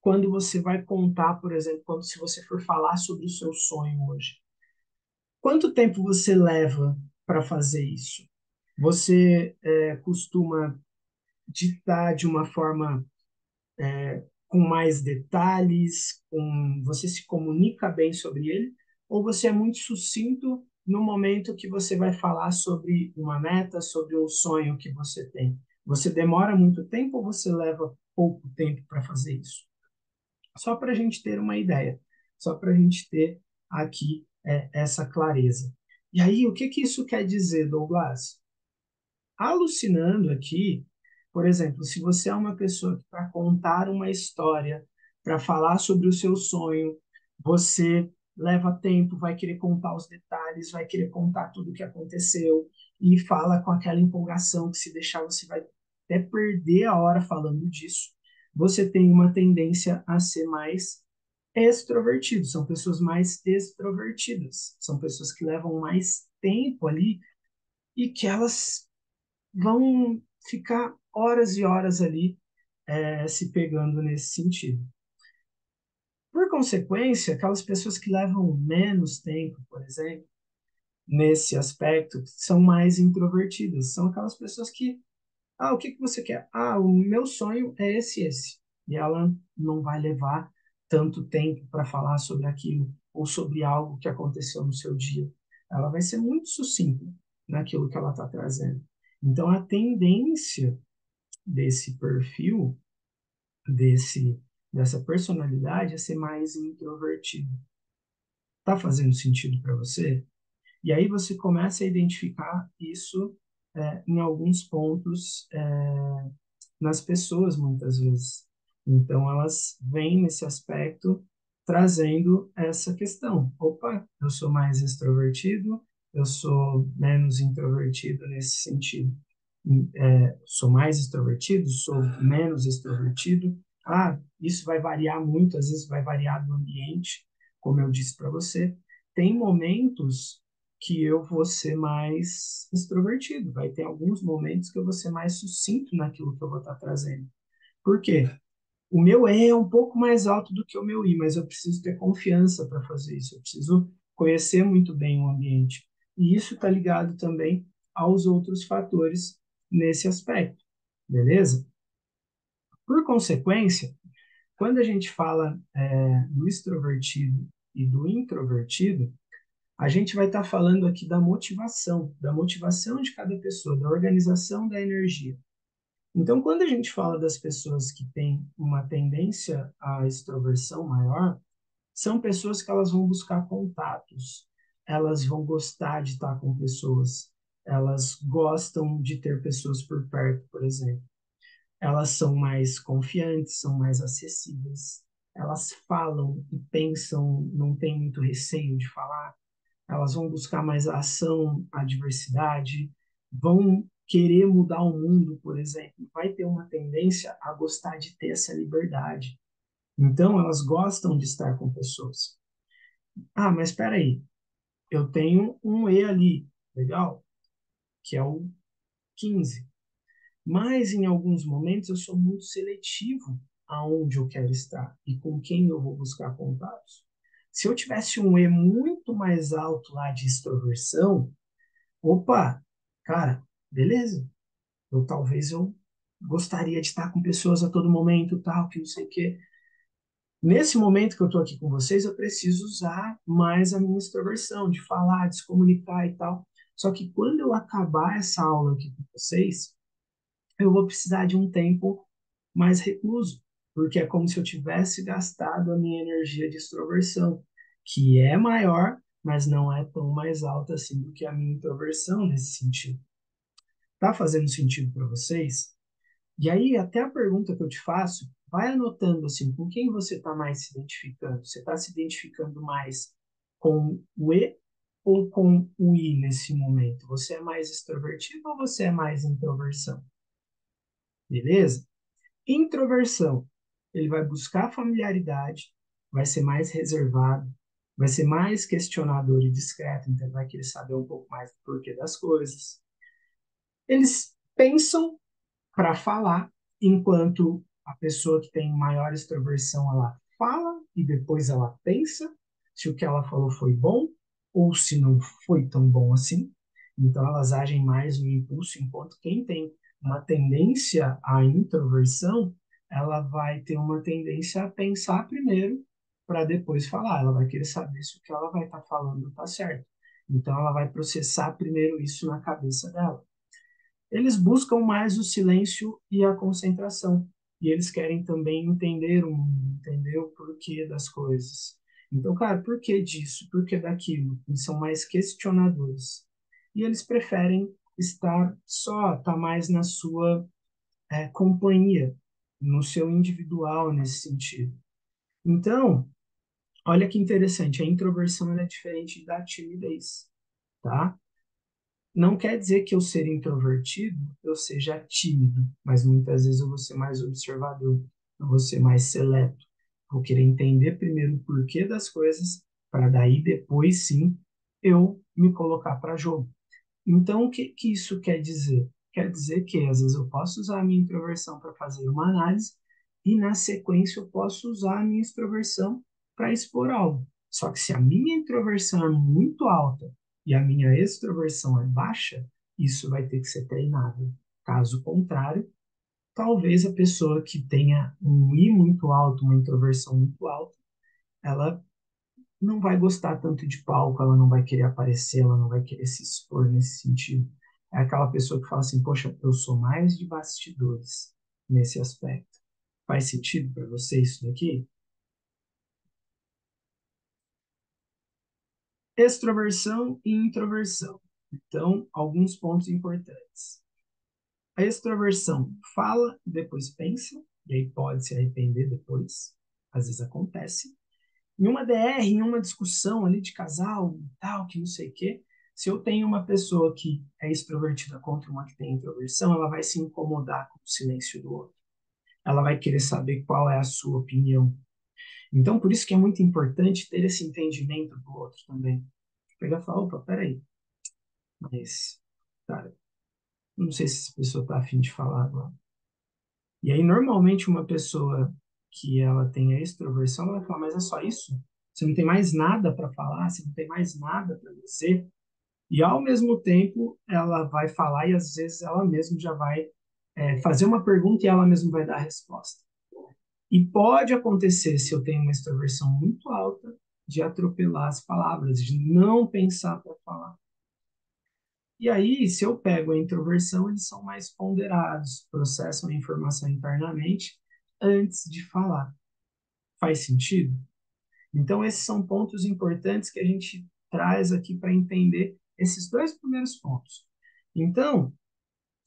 quando você vai contar, por exemplo, quando se você for falar sobre o seu sonho hoje, quanto tempo você leva para fazer isso? Você costuma ditar de uma forma com mais detalhes, você se comunica bem sobre ele, ou você é muito sucinto no momento que você vai falar sobre uma meta, sobre um sonho que você tem? Você demora muito tempo ou você leva pouco tempo para fazer isso? Só para a gente ter uma ideia, só para a gente ter aqui essa clareza. E aí, o que que isso quer dizer, Douglas? Alucinando aqui, por exemplo, se você é uma pessoa que para contar uma história, para falar sobre o seu sonho, você leva tempo, vai querer contar os detalhes, vai querer contar tudo o que aconteceu e fala com aquela empolgação que se deixar você vai até perder a hora falando disso. Você tem uma tendência a ser mais extrovertidos, são pessoas mais extrovertidas, são pessoas que levam mais tempo ali e que elas vão ficar horas e horas ali se pegando nesse sentido. Por consequência, aquelas pessoas que levam menos tempo, por exemplo, nesse aspecto, são mais introvertidas. São aquelas pessoas que, o que que você quer? O meu sonho é esse. E ela não vai levar tanto tempo para falar sobre aquilo ou sobre algo que aconteceu no seu dia. Ela vai ser muito sucinta naquilo que ela está trazendo. Então, a tendência desse perfil, dessa personalidade, é ser mais introvertido. Tá fazendo sentido para você? E aí você começa a identificar isso em alguns pontos nas pessoas, muitas vezes. Então, elas vêm nesse aspecto trazendo essa questão. Opa, eu sou mais extrovertido, eu sou menos introvertido nesse sentido. Sou mais extrovertido, sou menos extrovertido. Isso vai variar muito, às vezes vai variar do ambiente, como eu disse para você. Tem momentos que eu vou ser mais extrovertido, vai ter alguns momentos que eu vou ser mais sucinto naquilo que eu vou estar trazendo. Por quê? O meu E é um pouco mais alto do que o meu I, mas eu preciso ter confiança para fazer isso, eu preciso conhecer muito bem o ambiente. E isso está ligado também aos outros fatores nesse aspecto, beleza? Por consequência, quando a gente fala do extrovertido e do introvertido, a gente vai estar falando aqui da motivação de cada pessoa, da organização da energia. Então, quando a gente fala das pessoas que têm uma tendência à extroversão maior, são pessoas que elas vão buscar contatos, elas vão gostar de estar com pessoas, elas gostam de ter pessoas por perto, por exemplo. Elas são mais confiantes, são mais acessíveis, elas falam e pensam, não tem muito receio de falar, elas vão buscar mais a ação, a diversidade, vão querer mudar o mundo, por exemplo, vai ter uma tendência a gostar de ter essa liberdade. Então, elas gostam de estar com pessoas. Mas espera aí, eu tenho um E ali, legal, que é o 15. Mas em alguns momentos eu sou muito seletivo aonde eu quero estar e com quem eu vou buscar contatos. Se eu tivesse um E muito mais alto lá de extroversão, opa, cara, beleza. Eu gostaria de estar com pessoas a todo momento, tal, que não sei o quê. Nesse momento que eu estou aqui com vocês, eu preciso usar mais a minha extroversão, de falar, de se comunicar e tal. Só que quando eu acabar essa aula aqui com vocês, eu vou precisar de um tempo mais recluso, porque é como se eu tivesse gastado a minha energia de extroversão, que é maior, mas não é tão mais alta assim do que a minha introversão nesse sentido. Tá fazendo sentido para vocês? E aí, até a pergunta que eu te faço, vai anotando assim, com quem você está mais se identificando? Você está se identificando mais com o E ou com o I nesse momento? Você é mais extrovertido ou você é mais introversão? Beleza? Introversão, ele vai buscar familiaridade, vai ser mais reservado, vai ser mais questionador e discreto, então vai querer saber um pouco mais do porquê das coisas. Eles pensam para falar, enquanto a pessoa que tem maior extroversão, ela fala e depois ela pensa se o que ela falou foi bom ou se não foi tão bom assim. Então elas agem mais no impulso, enquanto quem tem uma tendência à introversão, ela vai ter uma tendência a pensar primeiro para depois falar. Ela vai querer saber se o que ela vai estar falando está certo. Então ela vai processar primeiro isso na cabeça dela. Eles buscam mais o silêncio e a concentração. E eles querem também entender o mundo, entender o porquê das coisas. Então, cara, por que disso? Por que daquilo? Eles são mais questionadores. E eles preferem estar mais na sua companhia, no seu individual nesse sentido. Então, olha que interessante, a introversão ela é diferente da timidez, tá? Não quer dizer que eu ser introvertido eu seja tímido, mas muitas vezes eu vou ser mais observador, eu vou ser mais seleto. Vou querer entender primeiro o porquê das coisas, para daí depois sim eu me colocar para jogo. Então, o que que isso quer dizer? Quer dizer que às vezes eu posso usar a minha introversão para fazer uma análise e na sequência eu posso usar a minha extroversão para expor algo. Só que se a minha introversão é muito alta e a minha extroversão é baixa, isso vai ter que ser treinado. Caso contrário, talvez a pessoa que tenha um I muito alto, uma introversão muito alta, ela não vai gostar tanto de palco, ela não vai querer aparecer, ela não vai querer se expor nesse sentido. É aquela pessoa que fala assim, poxa, eu sou mais de bastidores nesse aspecto. Faz sentido para você isso daqui? Extroversão e introversão. Então, alguns pontos importantes. A extroversão fala e depois pensa, e aí pode se arrepender depois, às vezes acontece. Em uma DR, em uma discussão ali de casal, tal, que não sei o quê, se eu tenho uma pessoa que é extrovertida contra uma que tem introversão, ela vai se incomodar com o silêncio do outro. Ela vai querer saber qual é a sua opinião. Então, por isso que é muito importante ter esse entendimento do outro também. Pegar e falar, opa, peraí, mas, cara, não sei se essa pessoa está afim de falar agora. E aí, normalmente, uma pessoa que ela tem a extroversão, ela vai falar, mas é só isso? Você não tem mais nada para falar, você não tem mais nada para dizer. E, ao mesmo tempo, ela vai falar e, às vezes, ela mesma já vai fazer uma pergunta e ela mesma vai dar a resposta. E pode acontecer, se eu tenho uma extroversão muito alta, de atropelar as palavras, de não pensar para falar. E aí, se eu pego a introversão, eles são mais ponderados, processam a informação internamente antes de falar. Faz sentido? Então, esses são pontos importantes que a gente traz aqui para entender esses dois primeiros pontos. Então,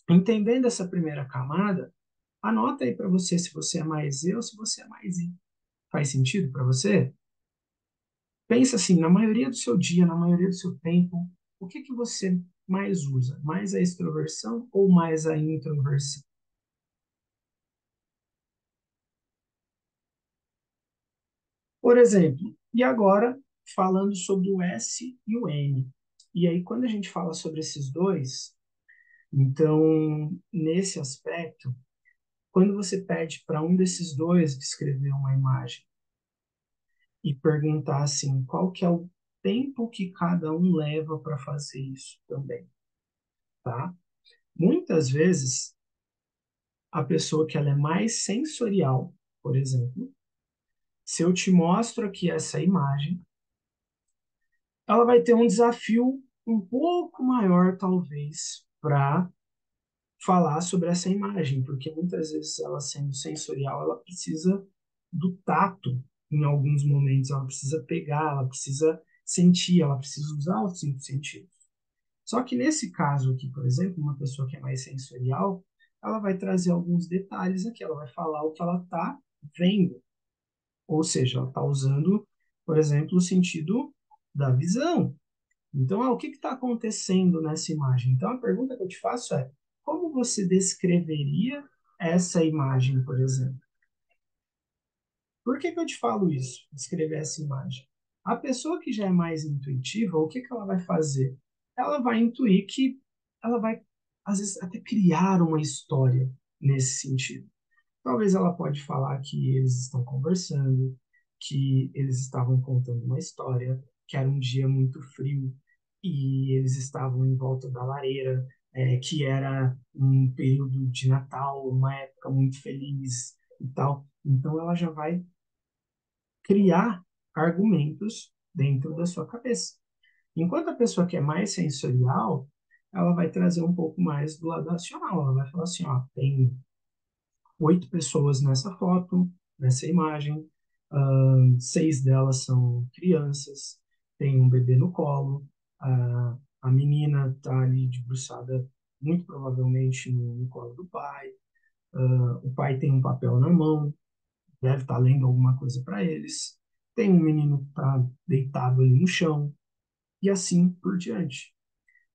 entendendo essa primeira camada, anota aí para você se você é mais eu, se você é mais I. Faz sentido para você? Pensa assim, na maioria do seu dia, na maioria do seu tempo, o que que você mais usa? Mais a extroversão ou mais a introversão? Por exemplo, e agora falando sobre o S e o N. E aí, quando a gente fala sobre esses dois, então, nesse aspecto, quando você pede para um desses dois descrever uma imagem e perguntar assim, qual que é o tempo que cada um leva para fazer isso também, tá? Muitas vezes, a pessoa que ela é mais sensorial, por exemplo, se eu te mostro aqui essa imagem, ela vai ter um desafio um pouco maior, talvez, para falar sobre essa imagem, porque muitas vezes ela sendo sensorial, ela precisa do tato em alguns momentos, ela precisa pegar, ela precisa sentir, ela precisa usar os cinco sentidos. Só que nesse caso aqui, por exemplo, uma pessoa que é mais sensorial, ela vai trazer alguns detalhes aqui, ela vai falar o que ela está vendo, ou seja, ela está usando, por exemplo, o sentido da visão. Então, o que está acontecendo nessa imagem? Então, a pergunta que eu te faço é: como você descreveria essa imagem, por exemplo? Por que que eu te falo isso? Descrever essa imagem. A pessoa que já é mais intuitiva, o que que ela vai fazer? Ela vai intuir que ela vai, às vezes, até criar uma história nesse sentido. Talvez ela pode falar que eles estão conversando, que eles estavam contando uma história, que era um dia muito frio e eles estavam em volta da lareira, que era um período de Natal, uma época muito feliz e tal. Então ela já vai criar argumentos dentro da sua cabeça. Enquanto a pessoa que é mais sensorial, ela vai trazer um pouco mais do lado racional. Ela vai falar assim, ó, tem 8 pessoas nessa foto, nessa imagem, seis delas são crianças, tem um bebê no colo, a menina está ali debruçada, muito provavelmente no colo do pai, o pai tem um papel na mão, deve estar lendo alguma coisa para eles, tem um menino que está deitado ali no chão, e assim por diante.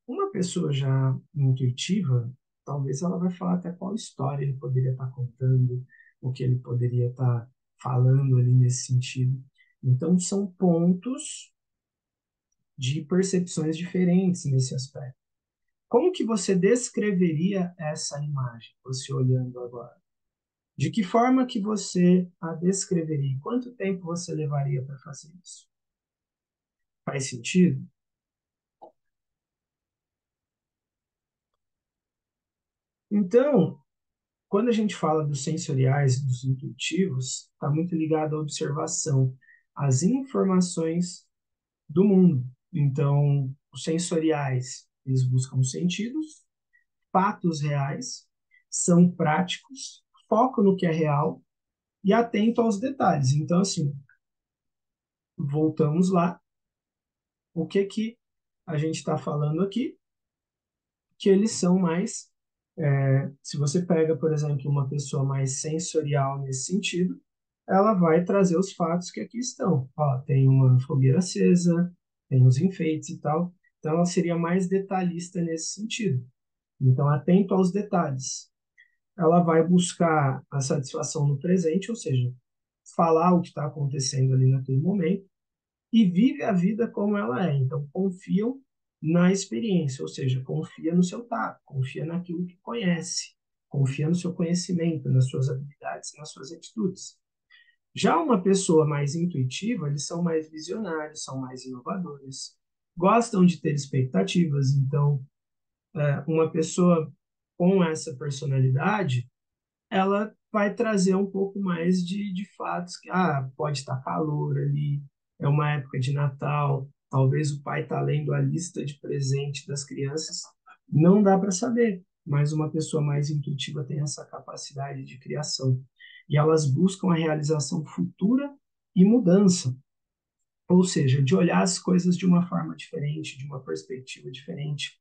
Uma pessoa já intuitiva, talvez ela vai falar até qual história ele poderia estar contando, o que ele poderia estar falando ali nesse sentido. Então, são pontos de percepções diferentes nesse aspecto. Como que você descreveria essa imagem, você olhando agora? De que forma que você a descreveria? Quanto tempo você levaria para fazer isso? Faz sentido? Então, quando a gente fala dos sensoriais e dos intuitivos, está muito ligado à observação, às informações do mundo. Então, os sensoriais, eles buscam sentidos, fatos reais, são práticos, focam no que é real e atento aos detalhes. Então, assim, voltamos lá. O que que a gente está falando aqui? Que eles são mais. Se você pega, por exemplo, uma pessoa mais sensorial nesse sentido, ela vai trazer os fatos que aqui estão. Ó, tem uma fogueira acesa, tem os enfeites e tal. Então, ela seria mais detalhista nesse sentido. Então, atento aos detalhes. Ela vai buscar a satisfação no presente, ou seja, falar o que está acontecendo ali naquele momento e vive a vida como ela é. Então, confiam na experiência, ou seja, confia no seu tato, confia naquilo que conhece, confia no seu conhecimento, nas suas habilidades, nas suas atitudes. Já uma pessoa mais intuitiva, eles são mais visionários, são mais inovadores, gostam de ter expectativas. Então, uma pessoa com essa personalidade, ela vai trazer um pouco mais de fatos que pode estar calor ali, é uma época de Natal, talvez o pai está lendo a lista de presente das crianças, não dá para saber, mas uma pessoa mais intuitiva tem essa capacidade de criação. E elas buscam a realização futura e mudança, ou seja, de olhar as coisas de uma forma diferente, de uma perspectiva diferente.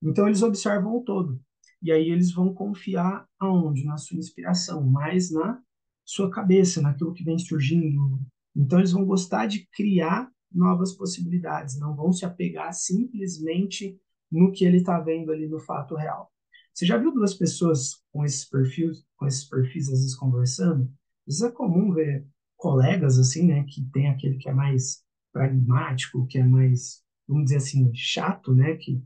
Então eles observam o todo. E aí eles vão confiar aonde? Na sua inspiração, mais na sua cabeça, naquilo que vem surgindo. Então eles vão gostar de criar novas possibilidades, não vão se apegar simplesmente no que ele está vendo ali no fato real. Você já viu duas pessoas com esses perfis às vezes conversando? Às vezes é comum ver colegas assim, né, que tem aquele que é mais pragmático, que é mais, vamos dizer assim, chato, né, que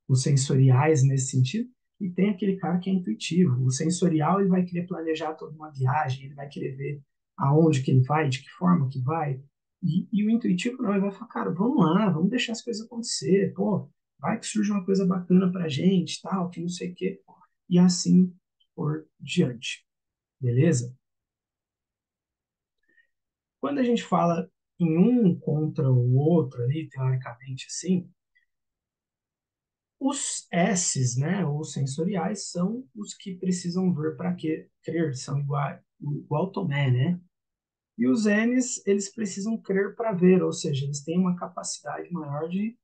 os sensoriais nesse sentido, e tem aquele cara que é intuitivo. O sensorial ele vai querer planejar toda uma viagem, ele vai querer ver aonde que ele vai, de que forma que vai. E o intuitivo não, ele vai falar, cara, vamos lá, vamos deixar as coisas acontecer, pô, vai que surge uma coisa bacana pra gente, tal, que não sei o quê, e assim por diante, beleza? Quando a gente fala em um contra o outro ali, teoricamente assim, os S's, né, os sensoriais, são os que precisam ver para que crer, são igual Tomé, né? E os N's, eles precisam crer para ver, ou seja, eles têm uma capacidade maior de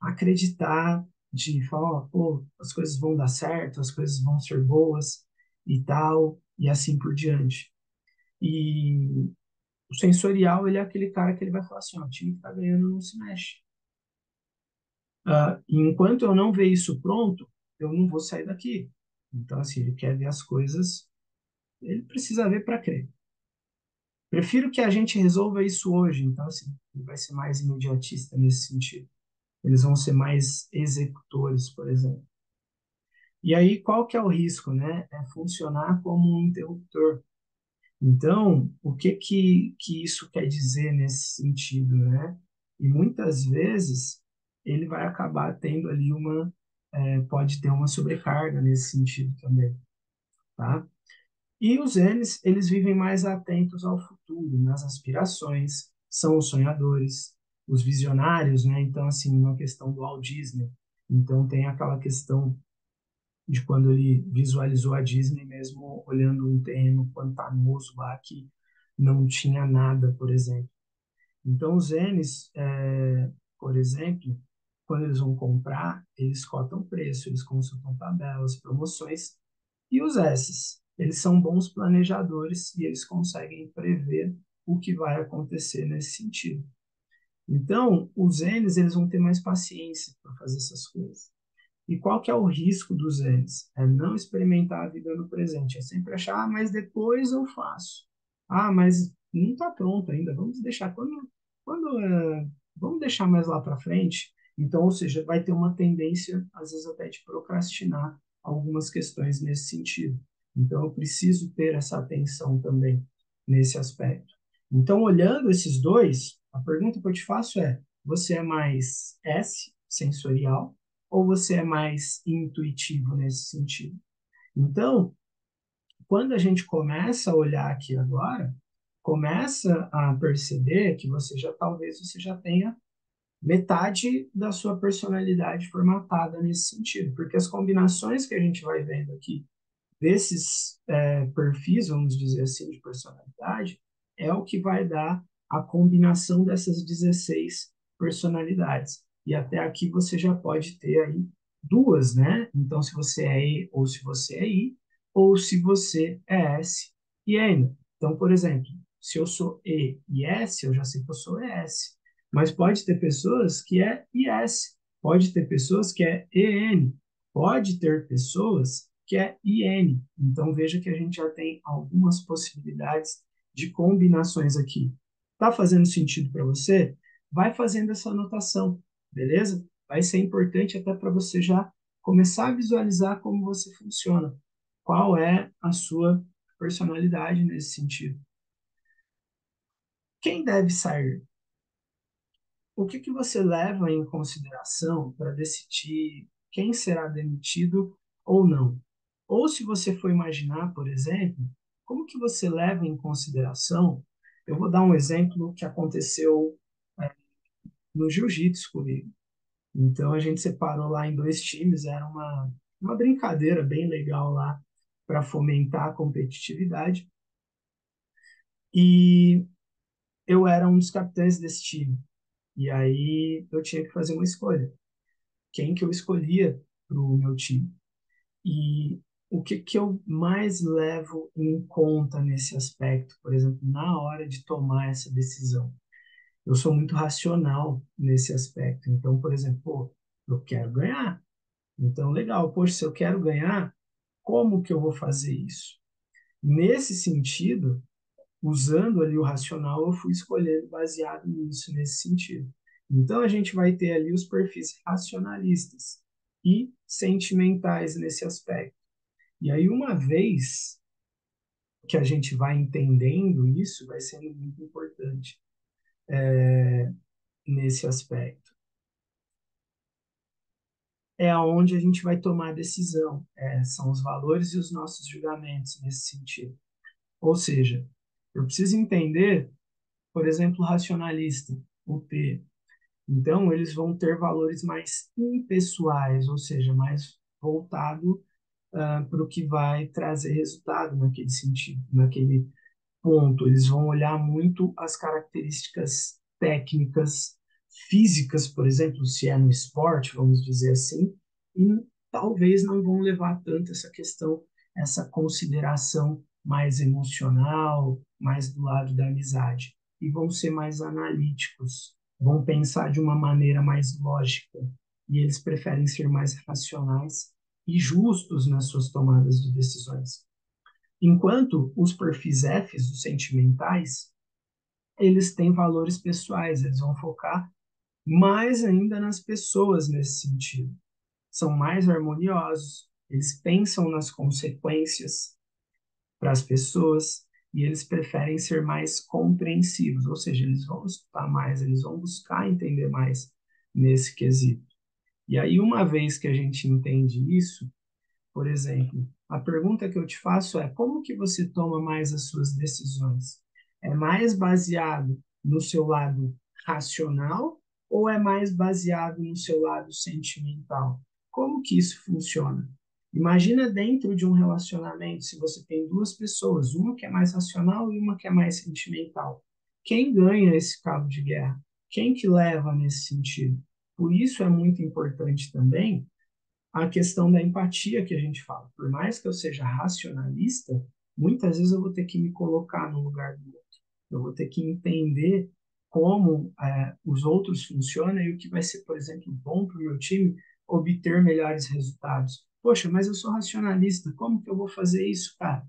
acreditar, de falar, ó, pô, as coisas vão dar certo, as coisas vão ser boas e tal, e assim por diante. E o sensorial, ele é aquele cara que ele vai falar assim, ó, o time que tá ganhando não se mexe. E enquanto eu não ver isso pronto, eu não vou sair daqui. Então, assim, ele quer ver as coisas, ele precisa ver para crer. Prefiro que a gente resolva isso hoje. Então, assim, ele vai ser mais imediatista nesse sentido. Eles vão ser mais executores, por exemplo. E aí, qual que é o risco, né? É funcionar como um interruptor. Então, o que isso quer dizer nesse sentido, né? E muitas vezes ele vai acabar tendo ali pode ter uma sobrecarga nesse sentido também, tá? E os N's, eles vivem mais atentos ao futuro, nas aspirações, são os sonhadores, os visionários, né? Então, assim, uma questão do Walt Disney. Então, tem aquela questão de quando ele visualizou a Disney mesmo olhando um terreno pantanoso lá que não tinha nada, por exemplo. Então, os N's, por exemplo, quando eles vão comprar, eles cotam preço, eles consultam tabelas, promoções. E os S's, eles são bons planejadores e eles conseguem prever o que vai acontecer nesse sentido. Então, os N's, eles vão ter mais paciência para fazer essas coisas. E qual que é o risco dos N's? É não experimentar a vida no presente. É sempre achar, mas depois eu faço. Mas não está pronto ainda, vamos deixar vamos deixar mais lá para frente. Então, ou seja, vai ter uma tendência, às vezes, até de procrastinar algumas questões nesse sentido. Então, eu preciso ter essa atenção também nesse aspecto. Então, olhando esses dois, a pergunta que eu te faço é: você é mais S, sensorial, ou você é mais intuitivo nesse sentido? Então, quando a gente começa a olhar aqui agora, começa a perceber que você já tenha metade da sua personalidade formatada nesse sentido, porque as combinações que a gente vai vendo aqui desses perfis, vamos dizer assim, de personalidade, é o que vai dar a combinação dessas 16 personalidades. E até aqui você já pode ter aí duas, né? Então, se você é E ou se você é I, ou se você é S e N. Então, por exemplo, se eu sou E e S, eu já sei que eu sou ES. Mas pode ter pessoas que é IS, pode ter pessoas que é EN, pode ter pessoas que é IN. Então veja que a gente já tem algumas possibilidades de combinações aqui. Tá fazendo sentido para você? Vai fazendo essa anotação, beleza? Vai ser importante até para você já começar a visualizar como você funciona. Qual é a sua personalidade nesse sentido? Quem deve sair? O que que você leva em consideração para decidir quem será demitido ou não? Ou se você for imaginar, por exemplo, como que você leva em consideração? Eu vou dar um exemplo que aconteceu no jiu-jitsu comigo. Então a gente separou lá em dois times, era uma brincadeira bem legal lá para fomentar a competitividade. E eu era um dos capitães desse time. E aí eu tinha que fazer uma escolha. Quem que eu escolhia para o meu time? E o que que eu mais levo em conta nesse aspecto, por exemplo, na hora de tomar essa decisão? Eu sou muito racional nesse aspecto. Então, por exemplo, pô, eu quero ganhar. Então, legal, poxa, se eu quero ganhar, como que eu vou fazer isso? Nesse sentido, usando ali o racional, eu fui escolhendo baseado nisso, nesse sentido. Então, a gente vai ter ali os perfis racionalistas e sentimentais nesse aspecto. E aí, uma vez que a gente vai entendendo isso, vai sendo muito importante nesse aspecto. É aonde a gente vai tomar a decisão, são os valores e os nossos julgamentos nesse sentido. Ou seja, eu preciso entender, por exemplo, o racionalista, o P. Então, eles vão ter valores mais impessoais, ou seja, mais voltado para o que vai trazer resultado naquele sentido, naquele ponto. Eles vão olhar muito as características técnicas, físicas, por exemplo, se é no esporte, vamos dizer assim, e talvez não vão levar tanto essa questão, essa consideração mais emocional, mais do lado da amizade. E vão ser mais analíticos, vão pensar de uma maneira mais lógica. E eles preferem ser mais racionais e justos nas suas tomadas de decisões. Enquanto os perfis Fs, os sentimentais, eles têm valores pessoais, eles vão focar mais ainda nas pessoas nesse sentido. São mais harmoniosos, eles pensam nas consequências para as pessoas e eles preferem ser mais compreensivos, ou seja, eles vão estudar mais, eles vão buscar entender mais nesse quesito. E aí, uma vez que a gente entende isso, por exemplo, a pergunta que eu te faço é: como que você toma mais as suas decisões? É mais baseado no seu lado racional ou é mais baseado no seu lado sentimental? Como que isso funciona? Imagina dentro de um relacionamento, se você tem duas pessoas, uma que é mais racional e uma que é mais sentimental. Quem ganha esse cabo de guerra? Quem que leva nesse sentido? Por isso é muito importante também a questão da empatia que a gente fala. Por mais que eu seja racionalista, muitas vezes eu vou ter que me colocar no lugar do outro. Eu vou ter que entender como os outros funcionam e o que vai ser, por exemplo, bom para o meu time obter melhores resultados. Poxa, mas eu sou racionalista, como que eu vou fazer isso, cara?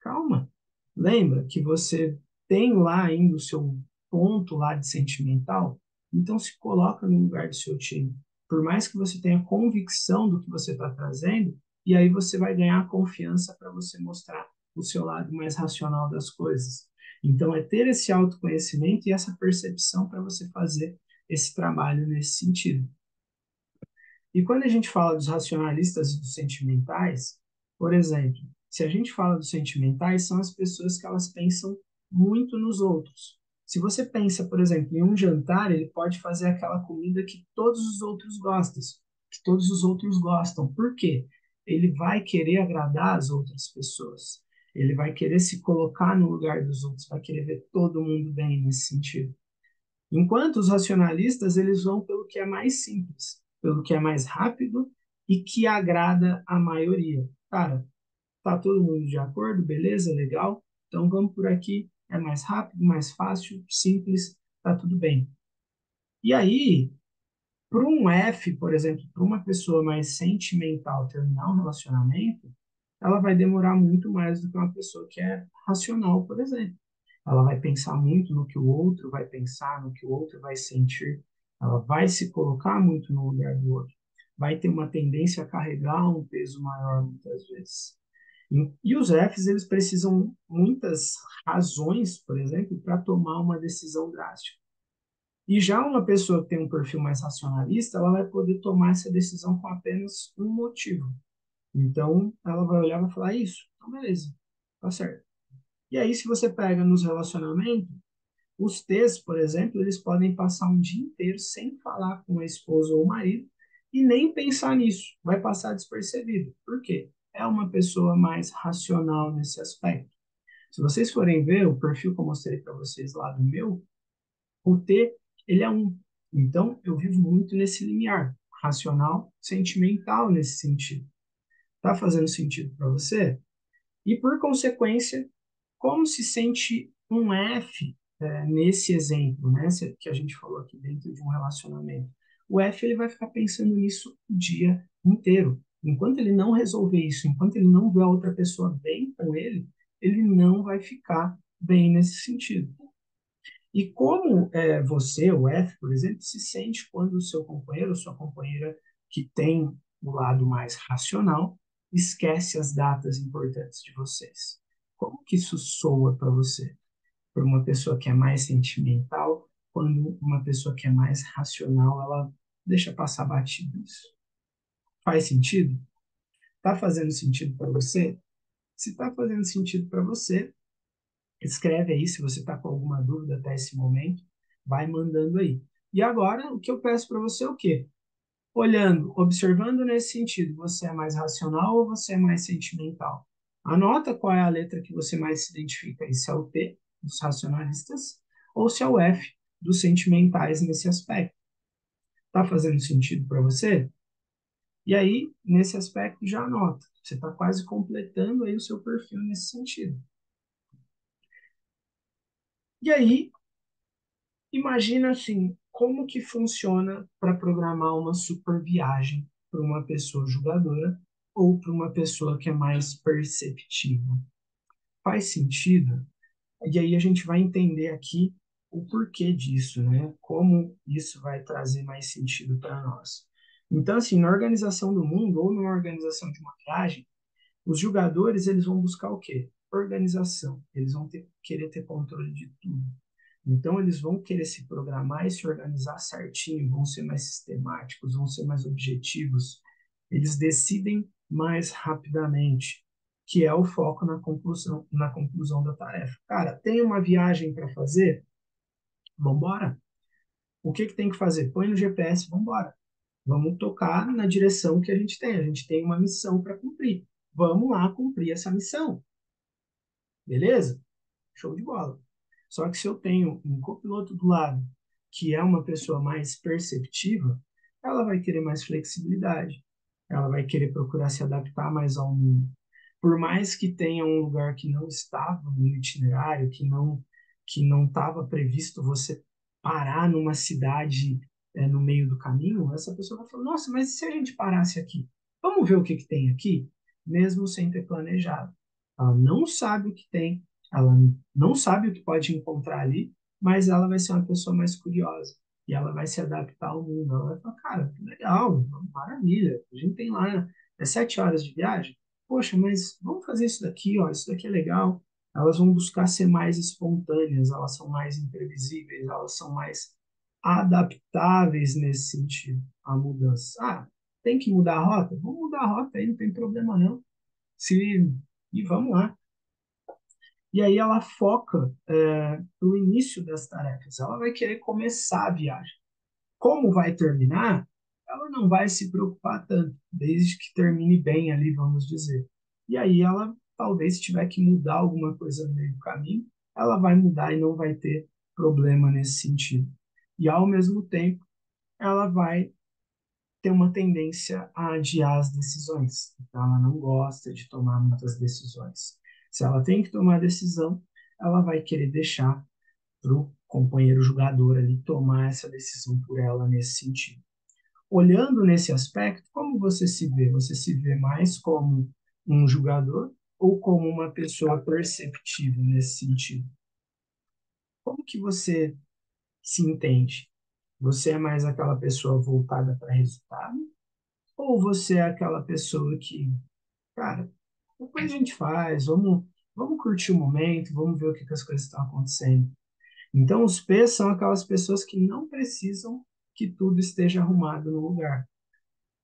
Calma. Lembra que você tem lá ainda o seu ponto lá de sentimental, então se coloca no lugar do seu time. Por mais que você tenha convicção do que você está trazendo, e aí você vai ganhar confiança para você mostrar o seu lado mais racional das coisas. Então, é ter esse autoconhecimento e essa percepção para você fazer esse trabalho nesse sentido. E quando a gente fala dos racionalistas e dos sentimentais, por exemplo, se a gente fala dos sentimentais, são as pessoas que elas pensam muito nos outros. Se você pensa, por exemplo, em um jantar, ele pode fazer aquela comida que todos os outros gostam, que todos os outros gostam. Por quê? Ele vai querer agradar as outras pessoas. Ele vai querer se colocar no lugar dos outros, vai querer ver todo mundo bem nesse sentido. Enquanto os racionalistas, eles vão pelo que é mais simples, pelo que é mais rápido e que agrada a maioria. Cara, tá todo mundo de acordo? Beleza? Legal? Então vamos por aqui. É mais rápido, mais fácil, simples, tá tudo bem. E aí, para um F, por exemplo, para uma pessoa mais sentimental terminar um relacionamento, ela vai demorar muito mais do que uma pessoa que é racional, por exemplo. Ela vai pensar muito no que o outro vai pensar, no que o outro vai sentir. Ela vai se colocar muito no lugar do outro. Vai ter uma tendência a carregar um peso maior muitas vezes. E os Fs, eles precisam muitas razões, por exemplo, para tomar uma decisão drástica. E já uma pessoa que tem um perfil mais racionalista, ela vai poder tomar essa decisão com apenas um motivo. Então, ela vai olhar e vai falar: isso, então beleza, tá certo. E aí, se você pega nos relacionamentos, os T's, por exemplo, eles podem passar um dia inteiro sem falar com a esposa ou o marido e nem pensar nisso, vai passar despercebido. Por quê? É uma pessoa mais racional nesse aspecto. Se vocês forem ver o perfil que eu mostrei para vocês lá do meu, o T, ele é um. Então, eu vivo muito nesse limiar, racional, sentimental nesse sentido. Tá fazendo sentido para você? E, por consequência, como se sente um F nesse exemplo, né, que a gente falou aqui dentro de um relacionamento? O F ele vai ficar pensando nisso o dia inteiro. Enquanto ele não resolver isso, enquanto ele não vê a outra pessoa bem com ele não vai ficar bem nesse sentido. E como você, o F, por exemplo, se sente quando o seu companheiro ou sua companheira que tem o lado mais racional esquece as datas importantes de vocês? Como que isso soa para você? Para uma pessoa que é mais sentimental, quando uma pessoa que é mais racional, ela deixa passar batido isso. Faz sentido? Está fazendo sentido para você? Se está fazendo sentido para você, escreve aí se você está com alguma dúvida até esse momento, vai mandando aí. E agora, o que eu peço para você é o quê? Olhando, observando nesse sentido, você é mais racional ou você é mais sentimental? Anota qual é a letra que você mais se identifica aí, se é o T, dos racionalistas, ou se é o F, dos sentimentais nesse aspecto. Está fazendo sentido para você? E aí, nesse aspecto, já anota. Você está quase completando aí o seu perfil nesse sentido. E aí, imagina assim, como que funciona para programar uma super viagem para uma pessoa julgadora ou para uma pessoa que é mais perceptiva. Faz sentido? E aí a gente vai entender aqui o porquê disso, né? Como isso vai trazer mais sentido para nós. Então, assim, na organização do mundo ou numa organização de uma viagem, os julgadores eles vão buscar o quê? Organização. Eles vão querer ter controle de tudo. Então, eles vão querer se programar e se organizar certinho, vão ser mais sistemáticos, vão ser mais objetivos. Eles decidem mais rapidamente, que é o foco na conclusão da tarefa. Cara, tem uma viagem para fazer? Vamos embora. O que tem que fazer? Põe no GPS, vamos embora. Vamos tocar na direção que a gente tem. A gente tem uma missão para cumprir. Vamos lá cumprir essa missão. Beleza? Show de bola. Só que se eu tenho um copiloto do lado que é uma pessoa mais perceptiva, ela vai querer mais flexibilidade. Ela vai querer procurar se adaptar mais ao mundo. Por mais que tenha um lugar que não estava no itinerário, que não estava previsto você parar numa cidade no meio do caminho, essa pessoa vai falar: nossa, mas e se a gente parasse aqui? Vamos ver o que tem aqui? Mesmo sem ter planejado. Ela não sabe o que tem, Ela não sabe o que pode encontrar ali, mas ela vai ser uma pessoa mais curiosa. E ela vai se adaptar ao mundo. Ela vai falar, cara, que legal, maravilha. A gente tem lá 7 horas de viagem. Poxa, mas vamos fazer isso daqui, ó, isso daqui é legal. Elas vão buscar ser mais espontâneas, elas são mais imprevisíveis, elas são mais adaptáveis nesse sentido, a mudança. Ah, tem que mudar a rota? Vamos mudar a rota aí, não tem problema não. Se... E vamos lá. E aí ela foca no início das tarefas. Ela vai querer começar a viagem. Como vai terminar, ela não vai se preocupar tanto, desde que termine bem ali, vamos dizer. E aí ela, talvez, se tiver que mudar alguma coisa no meio do caminho, ela vai mudar e não vai ter problema nesse sentido. E, ao mesmo tempo, ela vai ter uma tendência a adiar as decisões. Então, ela não gosta de tomar muitas decisões. Se ela tem que tomar decisão, ela vai querer deixar para o companheiro jogador ali tomar essa decisão por ela nesse sentido. Olhando nesse aspecto, como você se vê? Você se vê mais como um jogador ou como uma pessoa perceptiva nesse sentido? Como que você se entende? Você é mais aquela pessoa voltada para resultado? Ou você é aquela pessoa que, cara, depois a gente faz, vamos curtir o momento, vamos ver o que, que as coisas estão acontecendo. Então, os P's são aquelas pessoas que não precisam que tudo esteja arrumado no lugar.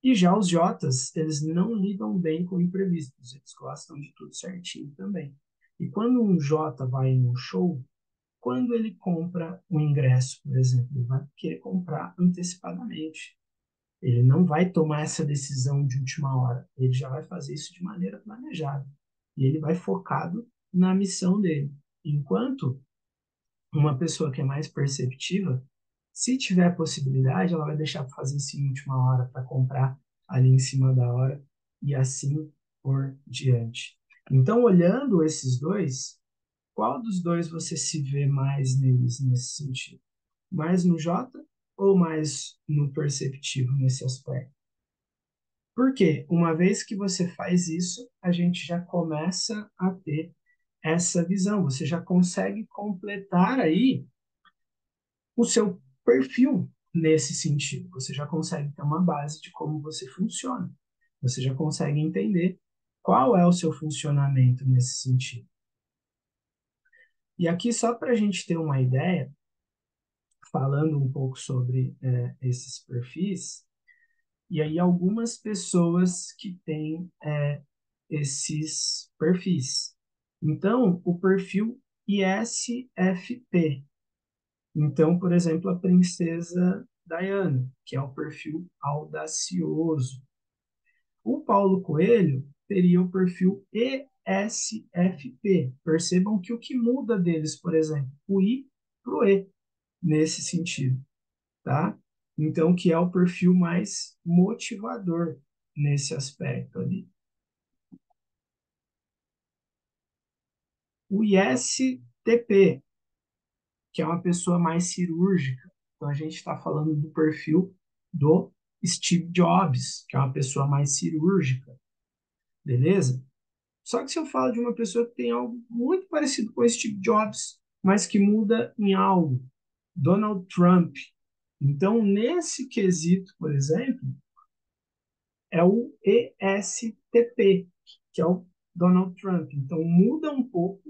E já os J's, eles não lidam bem com imprevistos, eles gostam de tudo certinho também. E quando um J vai em um show, quando ele compra um ingresso, por exemplo, ele vai querer comprar antecipadamente. Ele não vai tomar essa decisão de última hora, ele já vai fazer isso de maneira planejada. E ele vai focado na missão dele. Enquanto uma pessoa que é mais perceptiva, se tiver possibilidade, ela vai deixar para fazer isso em última hora, para comprar ali em cima da hora e assim por diante. Então, olhando esses dois, qual dos dois você se vê mais neles nesse sentido? Mais no J ou mais no perceptivo nesse aspecto? Porque uma vez que você faz isso, a gente já começa a ter essa visão. Você já consegue completar aí o seu perfil nesse sentido. Você já consegue ter uma base de como você funciona. Você já consegue entender qual é o seu funcionamento nesse sentido. E aqui, só para a gente ter uma ideia, falando um pouco sobre esses perfis, e aí algumas pessoas que têm esses perfis. Então, o perfil ISFP. Então, por exemplo, a princesa Diana, que é o perfil audacioso. O Paulo Coelho teria o perfil ESFP. Percebam que o que muda deles, por exemplo, o I para o E, nesse sentido, tá? Então, que é o perfil mais motivador nesse aspecto ali. O ISTP, que é uma pessoa mais cirúrgica. Então, a gente está falando do perfil do Steve Jobs, que é uma pessoa mais cirúrgica, beleza? Só que se eu falo de uma pessoa que tem algo muito parecido com o Steve Jobs, mas que muda em algo, Donald Trump. Então, nesse quesito, por exemplo, é o ESTP, que é o Donald Trump. Então, muda um pouco,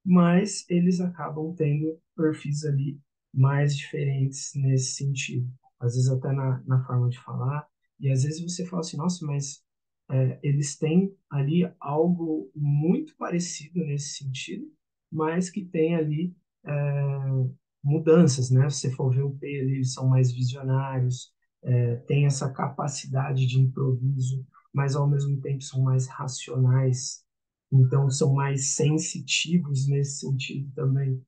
mas eles acabam tendo perfis ali mais diferentes nesse sentido. Às vezes até na forma de falar, e às vezes você fala assim, nossa, mas eles têm ali algo muito parecido nesse sentido, mas que tem ali mudanças, né? Se você for ver o P, eles são mais visionários, têm essa capacidade de improviso, mas ao mesmo tempo são mais racionais, então são mais sensitivos nesse sentido também.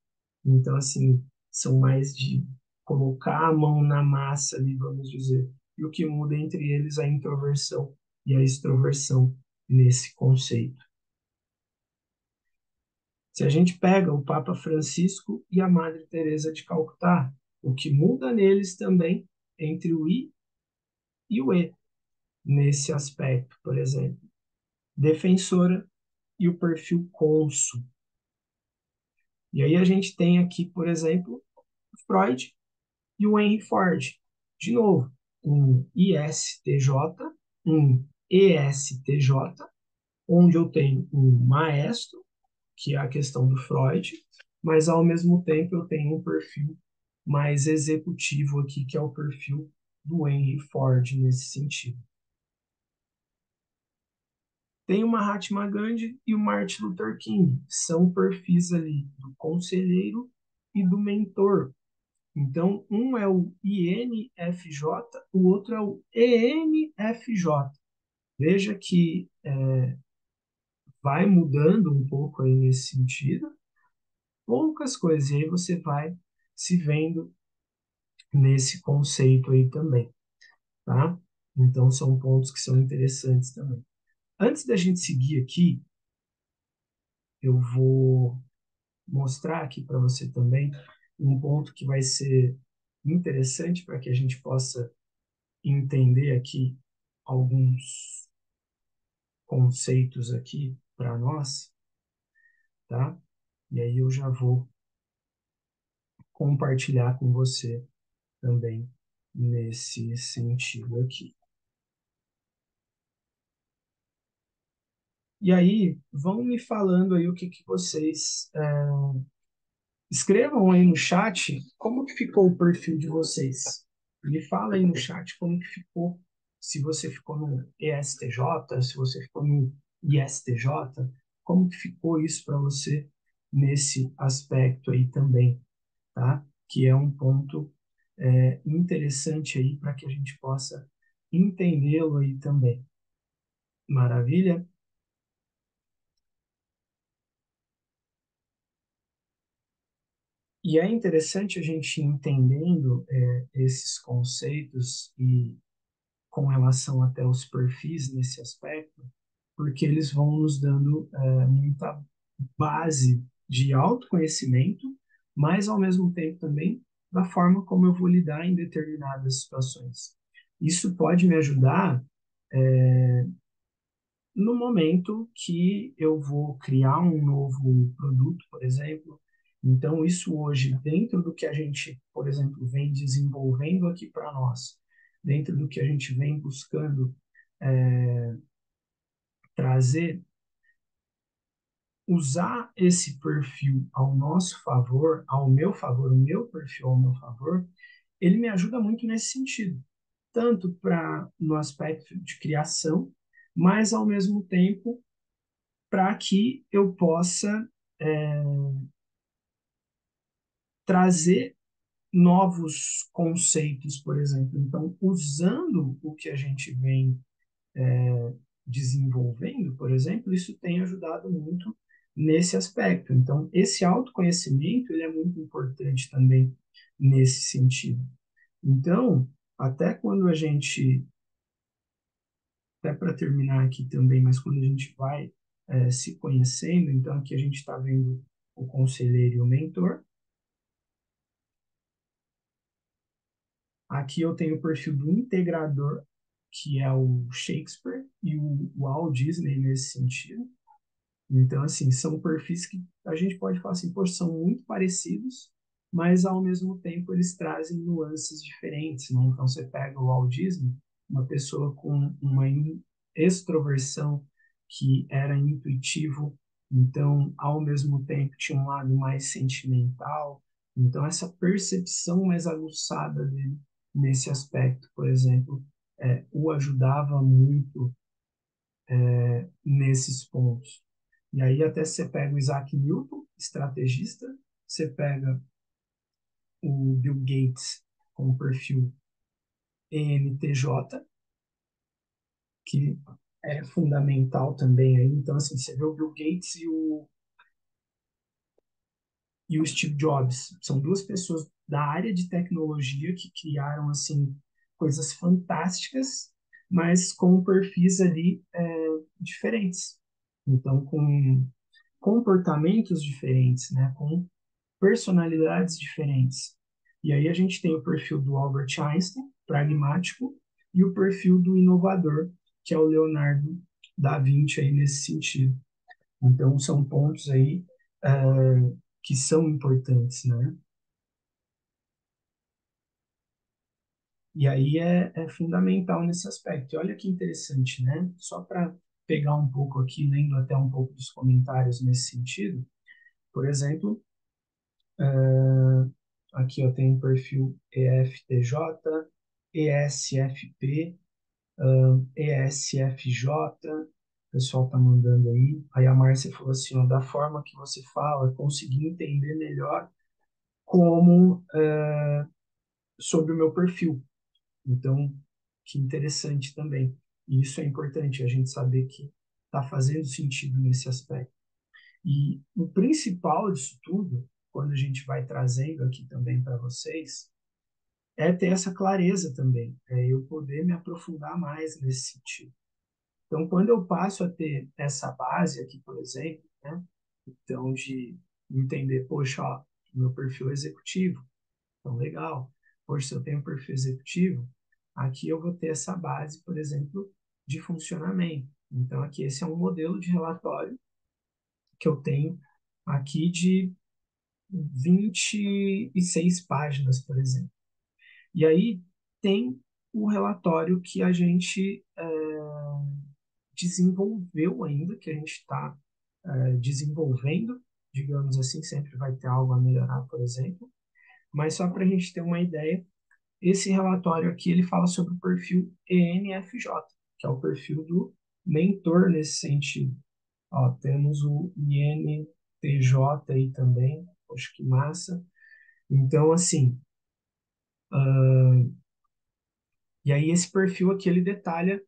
Então, assim, são mais de colocar a mão na massa ali, vamos dizer. E o que muda entre eles é a introversão e a extroversão nesse conceito. Se a gente pega o Papa Francisco e a Madre Teresa de Calcutá, o que muda neles também entre o I e o E, nesse aspecto, por exemplo. Defensora e o perfil cônsul. E aí a gente tem aqui, por exemplo, o Freud e o Henry Ford. De novo, um ISTJ, um ESTJ, onde eu tenho um maestro, que é a questão do Freud, mas ao mesmo tempo eu tenho um perfil mais executivo aqui, que é o perfil do Henry Ford nesse sentido. Tem o Mahatma Gandhi e o Martin Luther King, são perfis ali do conselheiro e do mentor. Então, um é o INFJ, o outro é o ENFJ. Veja que vai mudando um pouco aí nesse sentido, poucas coisas, e aí você vai se vendo nesse conceito aí também, tá? Então, são pontos que são interessantes também. Antes da gente seguir aqui, eu vou mostrar aqui para você também um ponto que vai ser interessante para que a gente possa entender aqui alguns conceitos aqui para nós, tá? E aí eu já vou compartilhar com você também nesse sentido aqui. E aí, vão me falando aí o que que vocês escrevam aí no chat como que ficou o perfil de vocês. Me fala aí no chat como que ficou, se você ficou no ESTJ, se você ficou no ISTJ, como que ficou isso para você nesse aspecto aí também, tá? Que é um ponto interessante aí para que a gente possa entendê-lo aí também. Maravilha? E é interessante a gente ir entendendo esses conceitos e com relação até os perfis nesse aspecto, porque eles vão nos dando muita base de autoconhecimento, mas ao mesmo tempo também da forma como eu vou lidar em determinadas situações. Isso pode me ajudar no momento que eu vou criar um novo produto, por exemplo. Então, isso hoje, dentro do que a gente, por exemplo, vem desenvolvendo aqui para nós, dentro do que a gente vem buscando trazer, usar esse perfil ao nosso favor, ao meu favor, o meu perfil ao meu favor, ele me ajuda muito nesse sentido, tanto para no aspecto de criação, mas ao mesmo tempo para que eu possa trazer novos conceitos, por exemplo. Então, usando o que a gente vem desenvolvendo, por exemplo, isso tem ajudado muito nesse aspecto. Então, esse autoconhecimento ele é muito importante também nesse sentido. Então, até quando a gente, até para terminar aqui também, mas quando a gente vai se conhecendo, então aqui a gente está vendo o conselheiro e o mentor. Aqui eu tenho o perfil do integrador, que é o Shakespeare e o Walt Disney nesse sentido. Então, assim, são perfis que a gente pode falar assim, poxa, são muito parecidos, mas ao mesmo tempo eles trazem nuances diferentes, né? Então, você pega o Walt Disney, uma pessoa com uma extroversão que era intuitivo, então, ao mesmo tempo, tinha um lado mais sentimental. Então, essa percepção mais aguçada dele nesse aspecto, por exemplo, o ajudava muito nesses pontos. E aí até você pega o Isaac Newton, estrategista, você pega o Bill Gates com o perfil ENTJ, que é fundamental também aí. Então, assim, você vê o Bill Gates e o Steve Jobs. São duas pessoas da área de tecnologia que criaram, assim, coisas fantásticas, mas com perfis ali diferentes. Então, com comportamentos diferentes, né? Com personalidades diferentes. E aí a gente tem o perfil do Albert Einstein, pragmático, e o perfil do inovador, que é o Leonardo da Vinci aí nesse sentido. Então são pontos aí que são importantes, né? E aí é fundamental nesse aspecto. E olha que interessante, né? Só para pegar um pouco aqui, lendo até um pouco dos comentários nesse sentido, por exemplo, aqui eu tenho o perfil EFTJ, ESFP, ESFJ, o pessoal tá mandando aí. Aí a Márcia falou assim, ó, da forma que você fala, consegui entender melhor como sobre o meu perfil. Então, que interessante também. E isso é importante, a gente saber que está fazendo sentido nesse aspecto. E o principal disso tudo, quando a gente vai trazendo aqui também para vocês, é ter essa clareza também, é eu poder me aprofundar mais nesse sentido. Então, quando eu passo a ter essa base aqui, por exemplo, né, então de entender, poxa, ó, meu perfil é executivo, então legal. Poxa, se eu tenho um perfil executivo, aqui eu vou ter essa base, por exemplo, de funcionamento. Então, aqui esse é um modelo de relatório que eu tenho aqui de 26 páginas, por exemplo. E aí tem o relatório que a gente desenvolveu ainda, que a gente está desenvolvendo, digamos assim, sempre vai ter algo a melhorar, por exemplo. Mas só para a gente ter uma ideia, esse relatório aqui ele fala sobre o perfil ENFJ, que é o perfil do mentor nesse sentido. Ó, temos o INTJ aí também, acho que massa. Então, assim, e aí esse perfil aqui ele detalha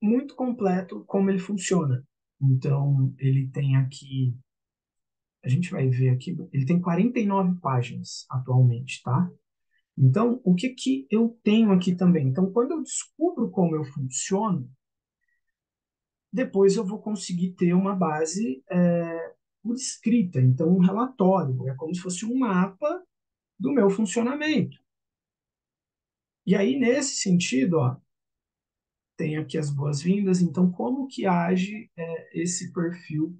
muito completo como ele funciona. Então, ele tem aqui, a gente vai ver aqui, ele tem 49 páginas atualmente, tá? Então, o que que eu tenho aqui também? Então, quando eu descubro como eu funciono, depois eu vou conseguir ter uma base por escrita, então um relatório, é como se fosse um mapa do meu funcionamento. E aí, nesse sentido, ó, tem aqui as boas-vindas, então como que age esse perfil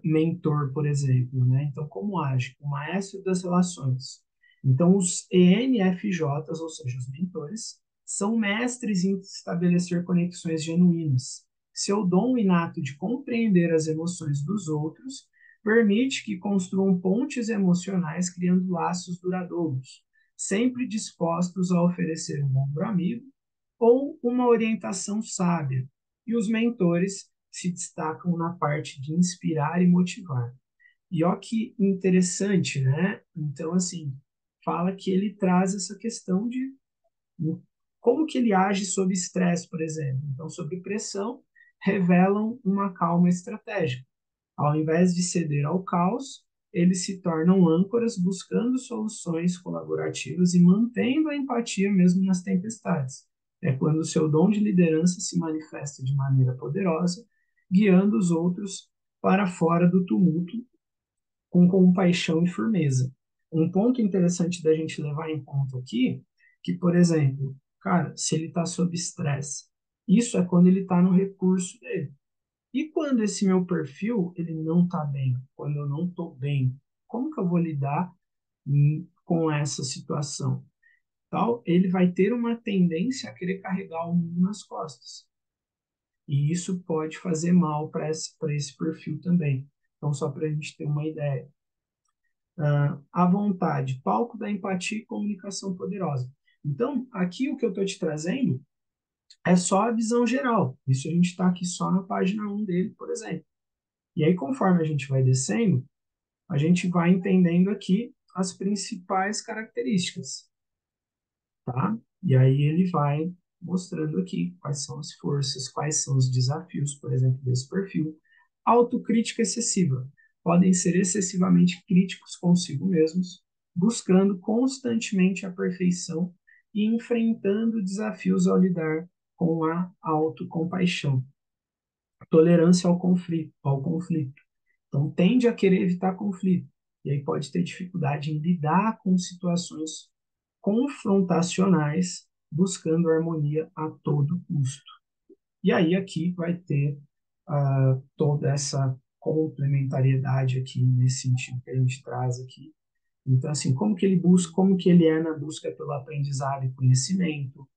mentor, por exemplo, né? Então, como age? O maestro das relações. Então, os ENFJs, ou seja, os mentores, são mestres em estabelecer conexões genuínas. Seu dom inato de compreender as emoções dos outros permite que construam pontes emocionais, criando laços duradouros, sempre dispostos a oferecer um ombro amigo ou uma orientação sábia. E os mentores se destacam na parte de inspirar e motivar. E ó que interessante, né? Então, assim, fala que ele traz essa questão de como que ele age sob estresse, por exemplo. Então, sob pressão, revelam uma calma estratégica. Ao invés de ceder ao caos, eles se tornam âncoras, buscando soluções colaborativas e mantendo a empatia mesmo nas tempestades. É quando o seu dom de liderança se manifesta de maneira poderosa, guiando os outros para fora do tumulto com compaixão e firmeza. Um ponto interessante da gente levar em conta aqui, que, por exemplo, cara, se ele está sob estresse, isso é quando ele está no recurso dele. E quando esse meu perfil ele não está bem, quando eu não estou bem, como que eu vou lidar com essa situação? Tal, ele vai ter uma tendência a querer carregar o mundo nas costas. E isso pode fazer mal para esse perfil também. Então, só para a gente ter uma ideia. A vontade, palco da empatia e comunicação poderosa. Então, aqui o que eu estou te trazendo é só a visão geral. Isso a gente está aqui só na página 1 dele, por exemplo. E aí, conforme a gente vai descendo, a gente vai entendendo aqui as principais características, tá? E aí ele vai mostrando aqui quais são as forças, quais são os desafios, por exemplo, desse perfil. Autocrítica excessiva. Podem ser excessivamente críticos consigo mesmos, buscando constantemente a perfeição e enfrentando desafios ao lidar com a autocompaixão. Tolerância ao conflito. Então, tende a querer evitar conflito. E aí pode ter dificuldade em lidar com situações confrontacionais, buscando harmonia a todo custo. E aí aqui vai ter toda essa complementariedade aqui nesse sentido que a gente traz aqui. Então, assim, como que ele busca, como que ele é na busca pelo aprendizado e conhecimento,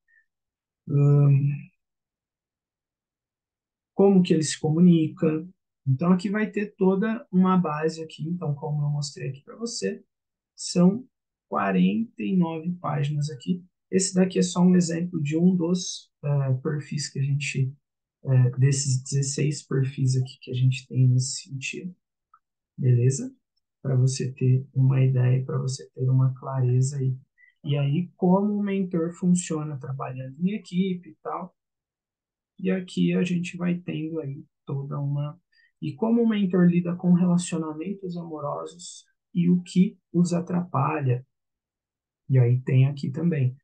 como que ele se comunica. Então, aqui vai ter toda uma base aqui. Então, como eu mostrei aqui para você, são 49 páginas aqui. Esse daqui é só um exemplo de um dos perfis que a gente, desses 16 perfis aqui que a gente tem nesse sentido, beleza? Para você ter uma ideia, para você ter uma clareza aí. E aí, como o mentor funciona trabalhando em equipe e tal. E aqui a gente vai tendo aí toda uma. E como o mentor lida com relacionamentos amorosos e o que os atrapalha. E aí tem aqui também.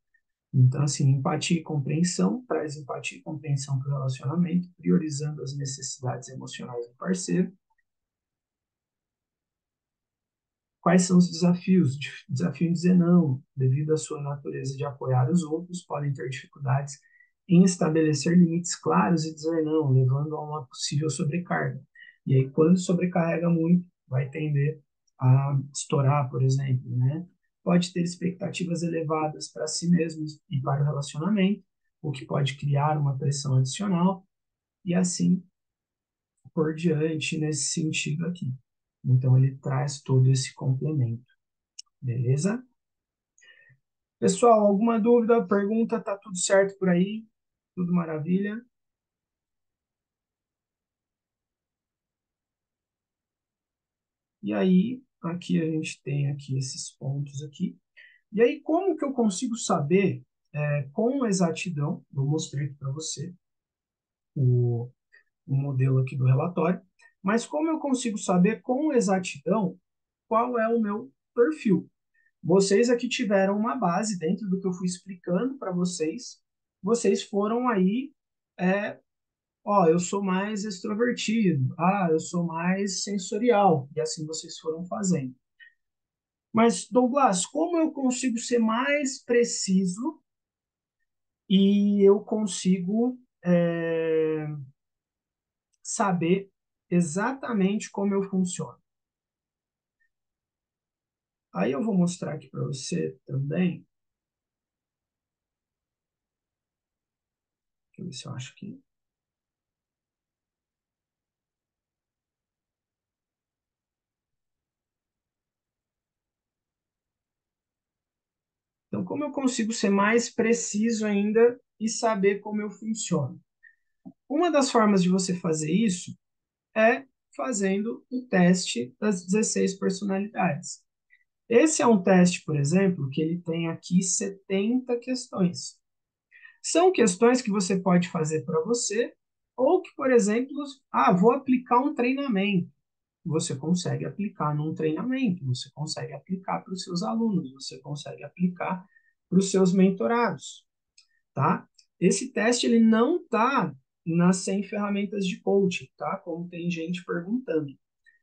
Então, assim, empatia e compreensão, traz empatia e compreensão para o relacionamento, priorizando as necessidades emocionais do parceiro. Quais são os desafios? Desafio em dizer não, devido à sua natureza de apoiar os outros, podem ter dificuldades em estabelecer limites claros e dizer não, levando a uma possível sobrecarga. E aí, quando sobrecarrega muito, vai tender a estourar, por exemplo, né? Pode ter expectativas elevadas para si mesmo e para o relacionamento, o que pode criar uma pressão adicional, e assim por diante nesse sentido aqui. Então, ele traz todo esse complemento. Beleza? Pessoal, alguma dúvida, pergunta? Tá tudo certo por aí? Tudo maravilha? E aí, aqui a gente tem aqui esses pontos aqui. E aí, como que eu consigo saber com exatidão? Eu mostrei aqui para você o, o modelo aqui do relatório, mas como eu consigo saber com exatidão qual é o meu perfil? Vocês aqui tiveram uma base dentro do que eu fui explicando para vocês. Vocês foram aí ó, eu sou mais extrovertido, eu sou mais sensorial, e assim vocês foram fazendo. Mas, Douglas, como eu consigo ser mais preciso e eu consigo saber exatamente como eu funciono? Aí eu vou mostrar aqui para você também, deixa eu ver se eu acho que. Então, como eu consigo ser mais preciso ainda e saber como eu funciono? Uma das formas de você fazer isso é fazendo o teste das 16 personalidades. Esse é um teste, por exemplo, que ele tem aqui 70 questões. São questões que você pode fazer para você, ou que, por exemplo, vou aplicar um treinamento. Você consegue aplicar num treinamento, você consegue aplicar para os seus alunos, você consegue aplicar para os seus mentorados, tá? Esse teste ele não está nas 100 ferramentas de coaching, tá? Como tem gente perguntando.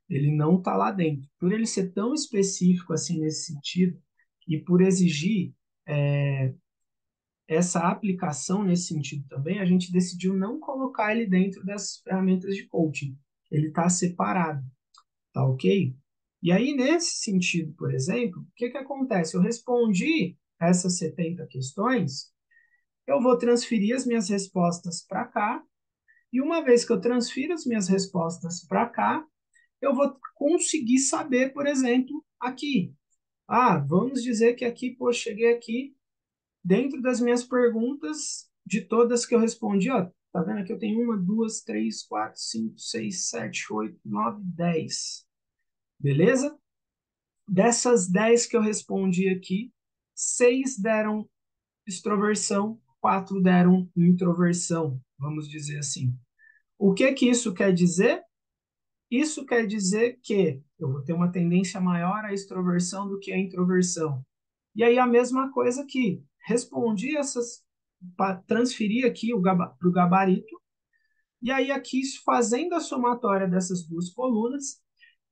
Ele não está lá dentro. Por ele ser tão específico assim nesse sentido, e por exigir essa aplicação nesse sentido também, a gente decidiu não colocar ele dentro das ferramentas de coaching. Ele está separado, tá ok? E aí, nesse sentido, por exemplo, o que acontece? Eu respondi essas 70 questões, eu vou transferir as minhas respostas para cá, e uma vez que eu transfiro as minhas respostas para cá, eu vou conseguir saber, por exemplo, aqui. Vamos dizer que aqui, pô, cheguei aqui, dentro das minhas perguntas, de todas que eu respondi, ó, tá vendo aqui? Eu tenho uma, duas, três, quatro, cinco, seis, sete, oito, nove, 10. Beleza? Dessas 10 que eu respondi aqui, 6 deram extroversão, 4 deram introversão, vamos dizer assim. O que que isso quer dizer? Isso quer dizer que eu vou ter uma tendência maior à extroversão do que à introversão. E aí a mesma coisa aqui. Respondi essas, transferi aqui para o gabarito, e aí aqui, fazendo a somatória dessas duas colunas,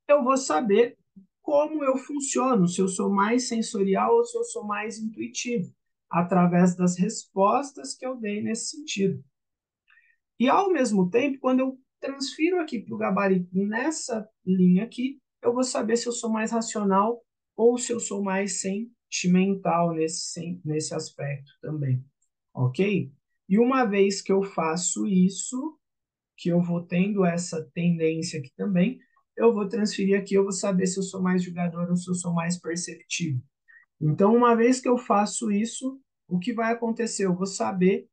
eu vou saber como eu funciono, se eu sou mais sensorial ou se eu sou mais intuitivo, através das respostas que eu dei nesse sentido. E ao mesmo tempo, quando eu transfiro aqui para o gabarito nessa linha aqui, eu vou saber se eu sou mais racional ou se eu sou mais sentimental nesse aspecto também, ok? E uma vez que eu faço isso, que eu vou tendo essa tendência aqui também, eu vou transferir aqui, eu vou saber se eu sou mais julgador ou se eu sou mais perceptivo. Então, uma vez que eu faço isso, o que vai acontecer? Eu vou saber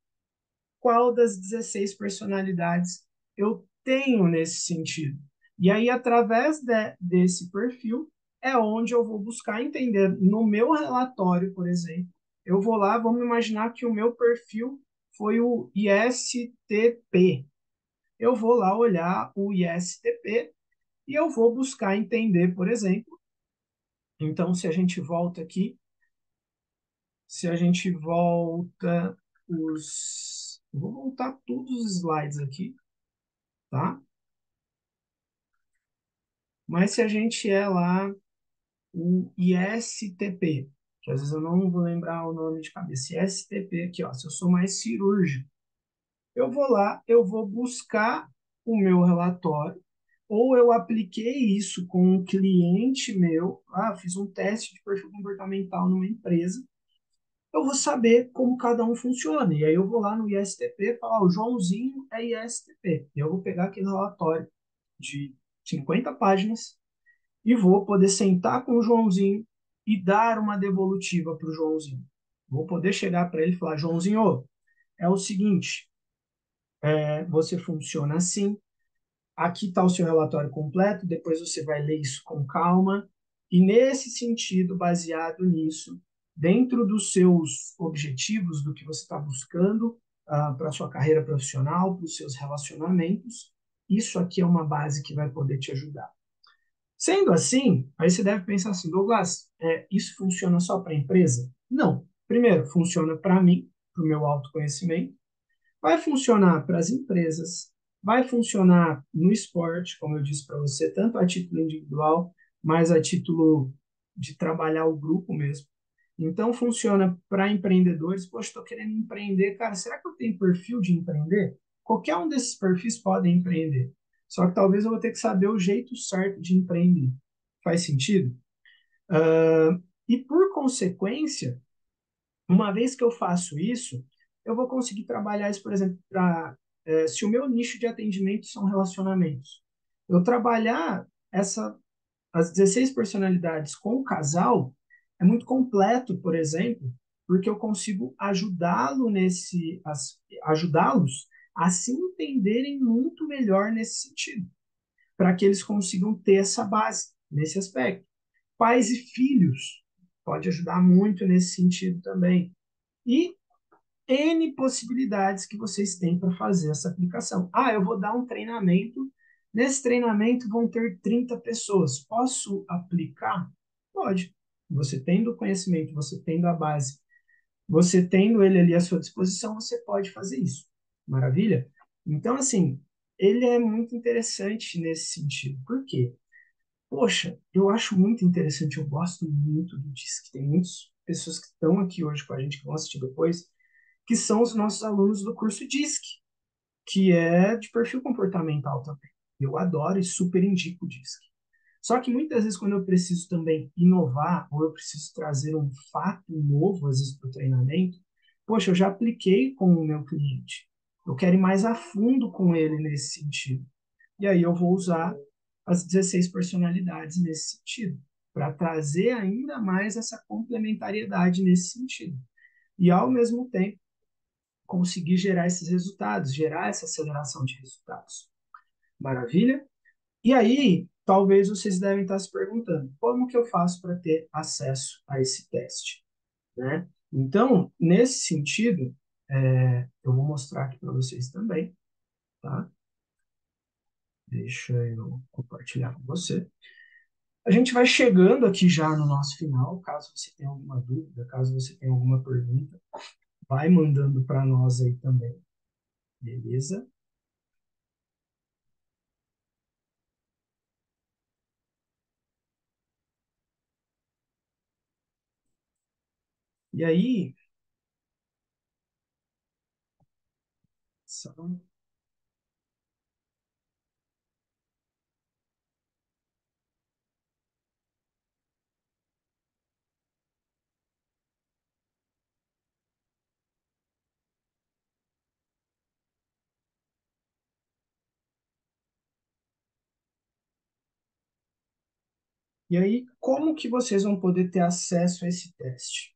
qual das 16 personalidades eu tenho nesse sentido. E aí, através desse perfil, é onde eu vou buscar entender. No meu relatório, por exemplo, eu vou lá, vamos imaginar que o meu perfil foi o ISTP. Eu vou lá olhar o ISTP e eu vou buscar entender, por exemplo. Então, se a gente volta aqui, se a gente volta os. Vou voltar todos os slides aqui, tá? Mas se a gente é lá o ISTP, que às vezes eu não vou lembrar o nome de cabeça, ISTP aqui, ó, se eu sou mais cirúrgico, eu vou lá, eu vou buscar o meu relatório, ou eu apliquei isso com um cliente meu, fiz um teste de perfil comportamental numa empresa, eu vou saber como cada um funciona. E aí eu vou lá no ISTP e falar, o Joãozinho é ISTP. E eu vou pegar aquele relatório de 50 páginas e vou poder sentar com o Joãozinho e dar uma devolutiva para o Joãozinho. Vou poder chegar para ele e falar, Joãozinho, é o seguinte, você funciona assim, aqui está o seu relatório completo, depois você vai ler isso com calma, e nesse sentido, baseado nisso, dentro dos seus objetivos, do que você está buscando para a sua carreira profissional, para os seus relacionamentos, isso aqui é uma base que vai poder te ajudar. Sendo assim, aí você deve pensar assim, Douglas, isso funciona só para a empresa? Não. Primeiro, funciona para mim, para o meu autoconhecimento, vai funcionar para as empresas, vai funcionar no esporte, como eu disse para você, tanto a título individual, mas a título de trabalhar o grupo mesmo. Então, funciona para empreendedores. Poxa, estou querendo empreender. Cara, será que eu tenho perfil de empreender? Qualquer um desses perfis pode empreender. Só que talvez eu vou ter que saber o jeito certo de empreender. Faz sentido? E por consequência, uma vez que eu faço isso, eu vou conseguir trabalhar isso, por exemplo, se o meu nicho de atendimento são relacionamentos, eu trabalhar as 16 personalidades com o casal é muito completo, por exemplo, porque eu consigo ajudá-los a se entenderem muito melhor nesse sentido, para que eles consigam ter essa base nesse aspecto. Pais e filhos pode ajudar muito nesse sentido também. E N possibilidades que vocês têm para fazer essa aplicação. Eu vou dar um treinamento. Nesse treinamento vão ter 30 pessoas. Posso aplicar? Pode. Você tendo o conhecimento, você tendo a base, você tendo ele ali à sua disposição, você pode fazer isso. Maravilha? Então, assim, ele é muito interessante nesse sentido. Por quê? Poxa, eu acho muito interessante, eu gosto muito do DISC. Tem muitas pessoas que estão aqui hoje com a gente, que vão assistir depois, que são os nossos alunos do curso DISC, que é de perfil comportamental também. Eu adoro e super indico o DISC. Só que muitas vezes, quando eu preciso também inovar, ou eu preciso trazer um fato novo, às vezes, para o treinamento, poxa, eu já apliquei com o meu cliente. Eu quero ir mais a fundo com ele nesse sentido. E aí eu vou usar as 16 personalidades nesse sentido, para trazer ainda mais essa complementariedade nesse sentido. E, ao mesmo tempo, conseguir gerar esses resultados, gerar essa aceleração de resultados. Maravilha? E aí, talvez vocês devem estar se perguntando, como que eu faço para ter acesso a esse teste? Né? Então, nesse sentido, eu vou mostrar aqui para vocês também, tá? Deixa eu compartilhar com você. A gente vai chegando aqui já no nosso final. Caso você tenha alguma dúvida, caso você tenha alguma pergunta, vai mandando para nós aí também, beleza? E aí, só E aí, como que vocês vão poder ter acesso a esse teste?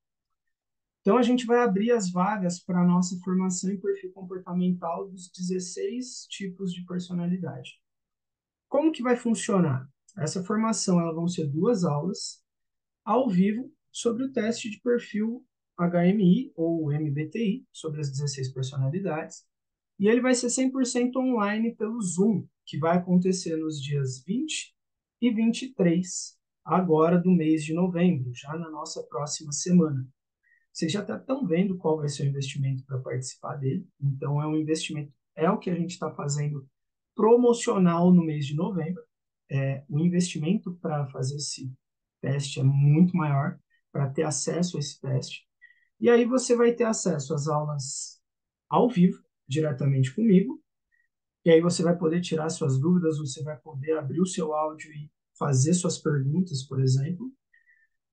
Então, a gente vai abrir as vagas para a nossa formação em perfil comportamental dos 16 tipos de personalidade. Como que vai funcionar? Essa formação, ela vão ser 2 aulas ao vivo sobre o teste de perfil HMI ou MBTI, sobre as 16 personalidades. E ele vai ser 100% online pelo Zoom, que vai acontecer nos dias 20 e 23, agora do mês de novembro, já na nossa próxima semana. Vocês já estão vendo qual vai ser o investimento para participar dele. Então, é um investimento, é o que a gente está fazendo promocional no mês de novembro. O investimento para fazer esse teste é muito maior, para ter acesso a esse teste. E aí você vai ter acesso às aulas ao vivo, diretamente comigo. E aí você vai poder tirar suas dúvidas, você vai poder abrir o seu áudio e fazer suas perguntas, por exemplo.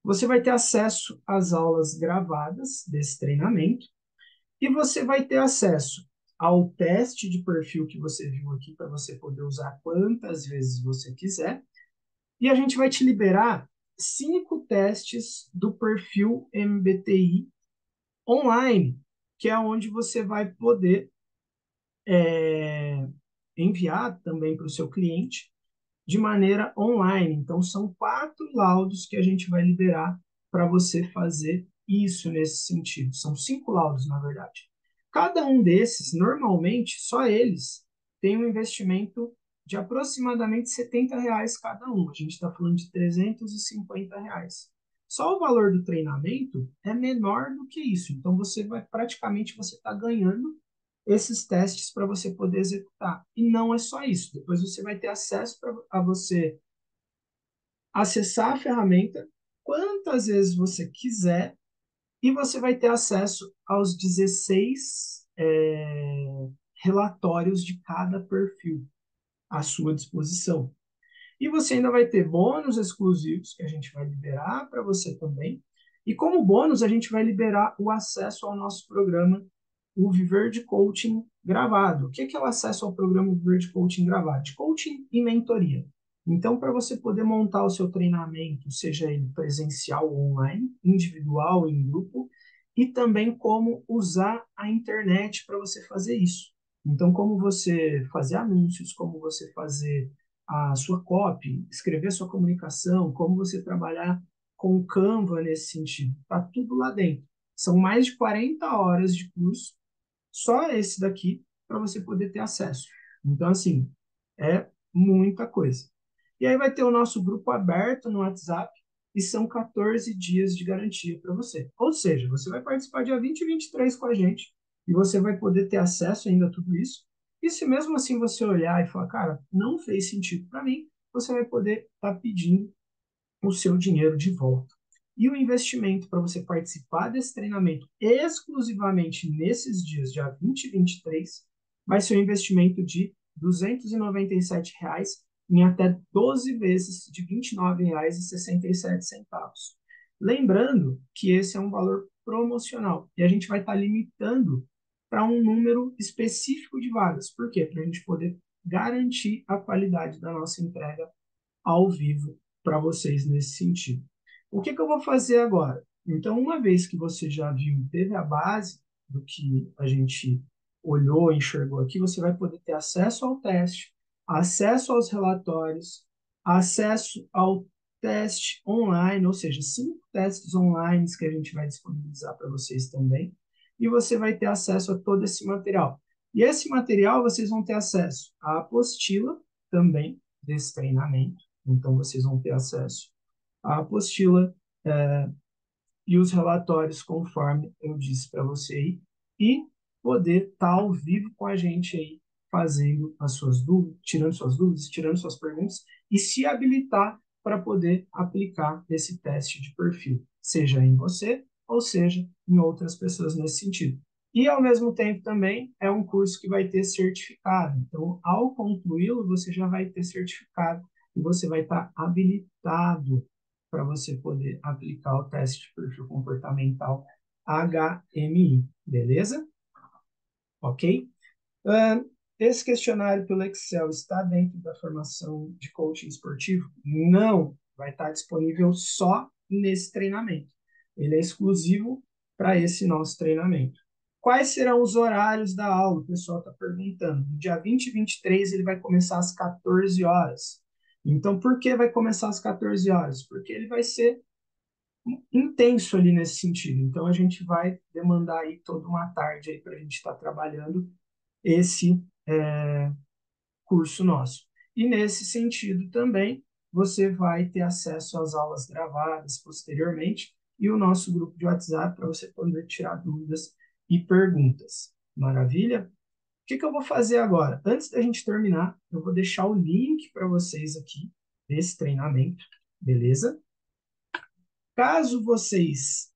Você vai ter acesso às aulas gravadas desse treinamento e você vai ter acesso ao teste de perfil que você viu aqui para você poder usar quantas vezes você quiser. E a gente vai te liberar 5 testes do perfil MBTI online, que é onde você vai poder enviar também para o seu cliente de maneira online. Então, são 4 laudos que a gente vai liberar para você fazer isso nesse sentido. São 5 laudos, na verdade. Cada um desses, normalmente, só eles têm um investimento de aproximadamente R$ 70 cada um. A gente está falando de R$ 350. Só o valor do treinamento é menor do que isso. Então, você vai praticamente você está ganhando esses testes para você poder executar. E não é só isso. Depois você vai ter acesso a você acessar a ferramenta quantas vezes você quiser e você vai ter acesso aos 16 relatórios de cada perfil à sua disposição. E você ainda vai ter bônus exclusivos que a gente vai liberar para você também. E como bônus, a gente vai liberar o acesso ao nosso programa, o Viver de Coaching gravado. O que é o acesso ao programa Viver de Coaching gravado? De coaching e mentoria. Então, para você poder montar o seu treinamento, seja ele presencial ou online, individual, em grupo, e também como usar a internet para você fazer isso. Então, como você fazer anúncios, como você fazer a sua copy, escrever a sua comunicação, como você trabalhar com o Canva nesse sentido. Está tudo lá dentro. São mais de 40 horas de curso, só esse daqui, para você poder ter acesso. Então, assim, é muita coisa. E aí vai ter o nosso grupo aberto no WhatsApp e são 14 dias de garantia para você. Ou seja, você vai participar dia 20 e 23 com a gente e você vai poder ter acesso ainda a tudo isso. E se mesmo assim você olhar e falar, cara, não fez sentido para mim, você vai poder estar pedindo o seu dinheiro de volta. E o investimento para você participar desse treinamento exclusivamente nesses dias, dia 20 e 23, vai ser um investimento de R$ 297 em até 12 vezes de R$ 29,67. Lembrando que esse é um valor promocional e a gente vai estar limitando para um número específico de vagas. Por quê? Para a gente poder garantir a qualidade da nossa entrega ao vivo para vocês nesse sentido. O que eu vou fazer agora? Então, uma vez que você já viu, teve a base do que a gente olhou, enxergou aqui, você vai poder ter acesso ao teste, acesso aos relatórios, acesso ao teste online, ou seja, 5 testes online que a gente vai disponibilizar para vocês também, e você vai ter acesso a todo esse material. E esse material vocês vão ter acesso à apostila também desse treinamento, então, vocês vão ter acesso à apostila e os relatórios, conforme eu disse para você aí, e poder estar ao vivo com a gente aí, fazendo as suas dúvidas, tirando suas perguntas, e se habilitar para poder aplicar esse teste de perfil, seja em você, ou seja, em outras pessoas nesse sentido. E, ao mesmo tempo, também é um curso que vai ter certificado. Então, ao concluí-lo, você já vai ter certificado e você vai estar habilitado para você poder aplicar o teste de perfil comportamental HMI, beleza? Ok? Esse questionário pelo Excel está dentro da formação de coaching esportivo? Não vai estar disponível só nesse treinamento. Ele é exclusivo para esse nosso treinamento. Quais serão os horários da aula? O pessoal está perguntando. No dia 20 e 23 ele vai começar às 14 horas. Então, por que vai começar às 14 horas? Porque ele vai ser intenso ali nesse sentido. Então, a gente vai demandar aí toda uma tarde aí para a gente estar trabalhando esse curso nosso. E nesse sentido também, você vai ter acesso às aulas gravadas posteriormente e o nosso grupo de WhatsApp para você poder tirar dúvidas e perguntas. Maravilha? O que eu vou fazer agora? Antes da gente terminar, eu vou deixar o link para vocês aqui desse treinamento, beleza? Caso vocês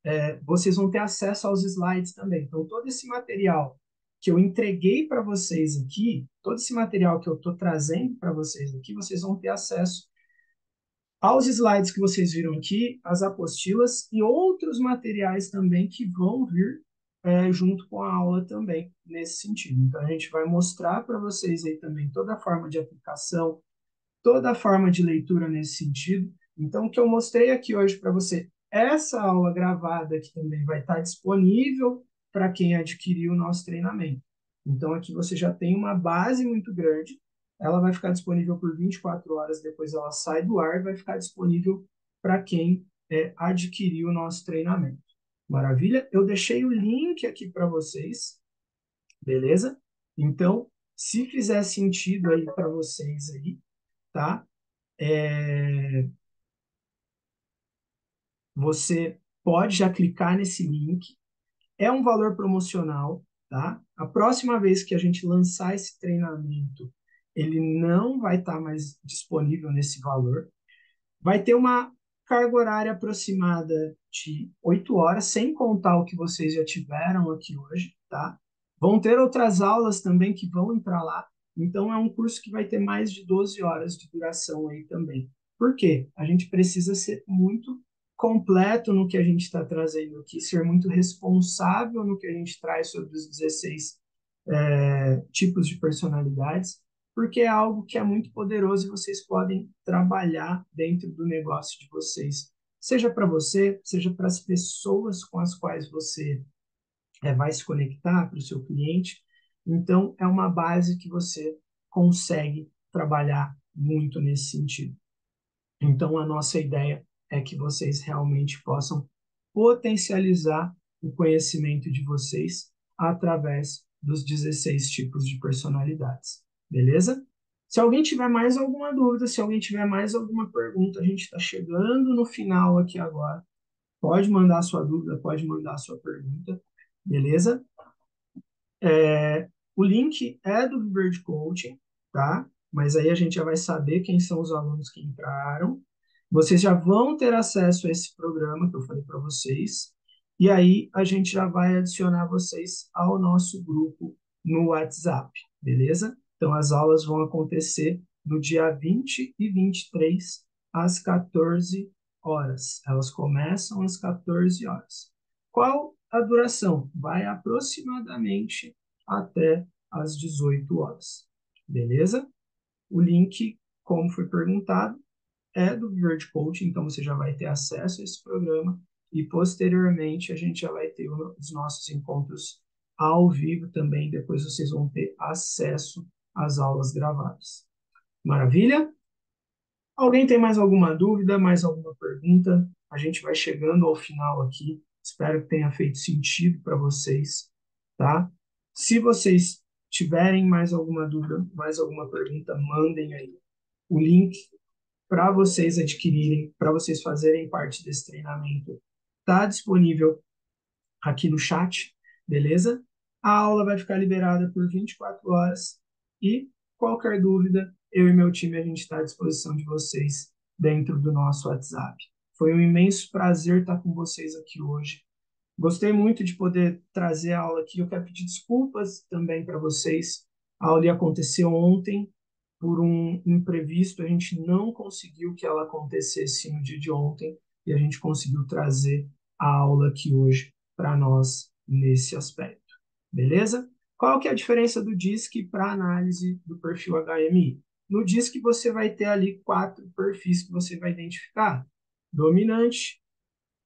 vão ter acesso aos slides também. Então, todo esse material que eu entreguei para vocês aqui, todo esse material que eu estou trazendo para vocês aqui, vocês vão ter acesso aos slides que vocês viram aqui, as apostilas e outros materiais também que vão vir junto com a aula também, nesse sentido. Então, a gente vai mostrar para vocês aí também toda a forma de aplicação, toda a forma de leitura nesse sentido. Então, o que eu mostrei aqui hoje para você, essa aula gravada aqui também vai estar disponível para quem adquirir o nosso treinamento. Então, aqui você já tem uma base muito grande, ela vai ficar disponível por 24 horas, depois ela sai do ar e vai ficar disponível para quem adquirir o nosso treinamento. Maravilha? Eu deixei o link aqui para vocês, beleza? Então, se fizer sentido aí para vocês aí, tá? Você pode já clicar nesse link. É um valor promocional, tá? A próxima vez que a gente lançar esse treinamento, ele não vai estar mais disponível nesse valor. Vai ter uma carga horária aproximada de 8 horas, sem contar o que vocês já tiveram aqui hoje, tá? Vão ter outras aulas também que vão entrar lá. Então, é um curso que vai ter mais de 12 horas de duração aí também. Por quê? A gente precisa ser muito completo no que a gente está trazendo aqui, ser muito responsável no que a gente traz sobre os 16 tipos de personalidades, porque é algo que é muito poderoso e vocês podem trabalhar dentro do negócio de vocês, seja para você, seja para as pessoas com as quais você vai se conectar, para o seu cliente. Então, é uma base que você consegue trabalhar muito nesse sentido. Então, a nossa ideia é que vocês realmente possam potencializar o conhecimento de vocês através dos 16 tipos de personalidades. Beleza? Se alguém tiver mais alguma dúvida, se alguém tiver mais alguma pergunta, a gente está chegando no final aqui agora. Pode mandar a sua dúvida, pode mandar a sua pergunta, beleza? O link é do Viverde Coaching, tá? Mas aí a gente já vai saber quem são os alunos que entraram. Vocês já vão ter acesso a esse programa que eu falei para vocês. E aí a gente já vai adicionar vocês ao nosso grupo no WhatsApp, beleza? Então as aulas vão acontecer no dia 20 e 23 às 14 horas. Elas começam às 14 horas. Qual a duração? Vai aproximadamente até às 18 horas. Beleza? O link, como foi perguntado, é do Viverde Coaching, então você já vai ter acesso a esse programa e posteriormente a gente já vai ter os nossos encontros ao vivo também, depois vocês vão ter acesso às aulas gravadas. Maravilha? Alguém tem mais alguma dúvida, mais alguma pergunta? A gente vai chegando ao final aqui. Espero que tenha feito sentido para vocês, tá? Se vocês tiverem mais alguma dúvida, mais alguma pergunta, mandem aí o link para vocês adquirirem, para vocês fazerem parte desse treinamento. Está disponível aqui no chat, beleza? A aula vai ficar liberada por 24 horas e qualquer dúvida, eu e meu time, a gente está à disposição de vocês dentro do nosso WhatsApp. Foi um imenso prazer estar com vocês aqui hoje. Gostei muito de poder trazer a aula aqui. Eu quero pedir desculpas também para vocês. A aula ia acontecer ontem, por um imprevisto, a gente não conseguiu que ela acontecesse no dia de ontem e a gente conseguiu trazer a aula aqui hoje para nós nesse aspecto. Beleza? Qual que é a diferença do DISC para análise do perfil HMI? No DISC você vai ter ali 4 perfis que você vai identificar: dominante,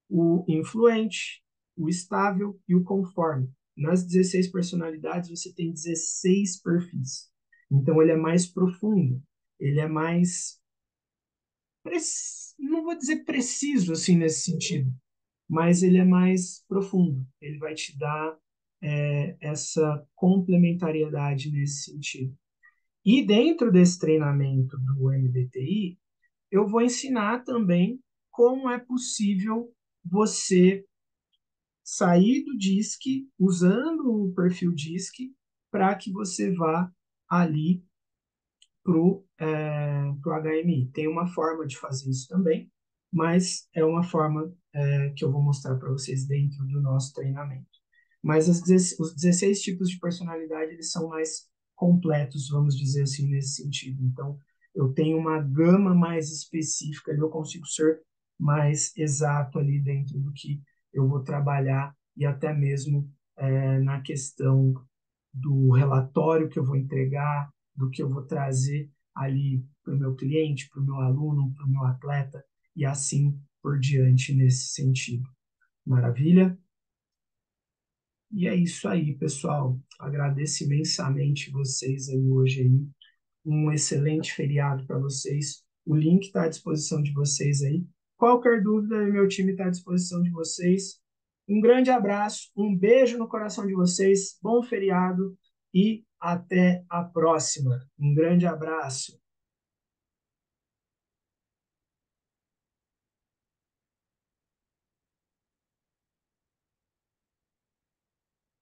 o influente, o estável e o conforme. Nas 16 personalidades, você tem 16 perfis. Então, ele é mais profundo, ele é mais, não vou dizer preciso assim nesse sentido, mas ele é mais profundo. Ele vai te dar essa complementariedade nesse sentido. E dentro desse treinamento do MBTI, eu vou ensinar também como é possível você sair do DISC usando o perfil DISC para que você vá ali pro HMI. Tem uma forma de fazer isso também, mas é uma forma que eu vou mostrar para vocês dentro do nosso treinamento. Mas os 16 tipos de personalidade, eles são mais completos, vamos dizer assim, nesse sentido. Então, eu tenho uma gama mais específica, eu consigo ser mais exato ali dentro do que eu vou trabalhar e até mesmo na questão do relatório que eu vou entregar, do que eu vou trazer ali para o meu cliente, para o meu aluno, para o meu atleta e assim por diante nesse sentido. Maravilha? E é isso aí, pessoal. Agradeço imensamente vocês aí hoje aí. Um excelente feriado para vocês. O link está à disposição de vocês aí. Qualquer dúvida, meu time está à disposição de vocês. Um grande abraço, um beijo no coração de vocês, bom feriado e até a próxima. Um grande abraço.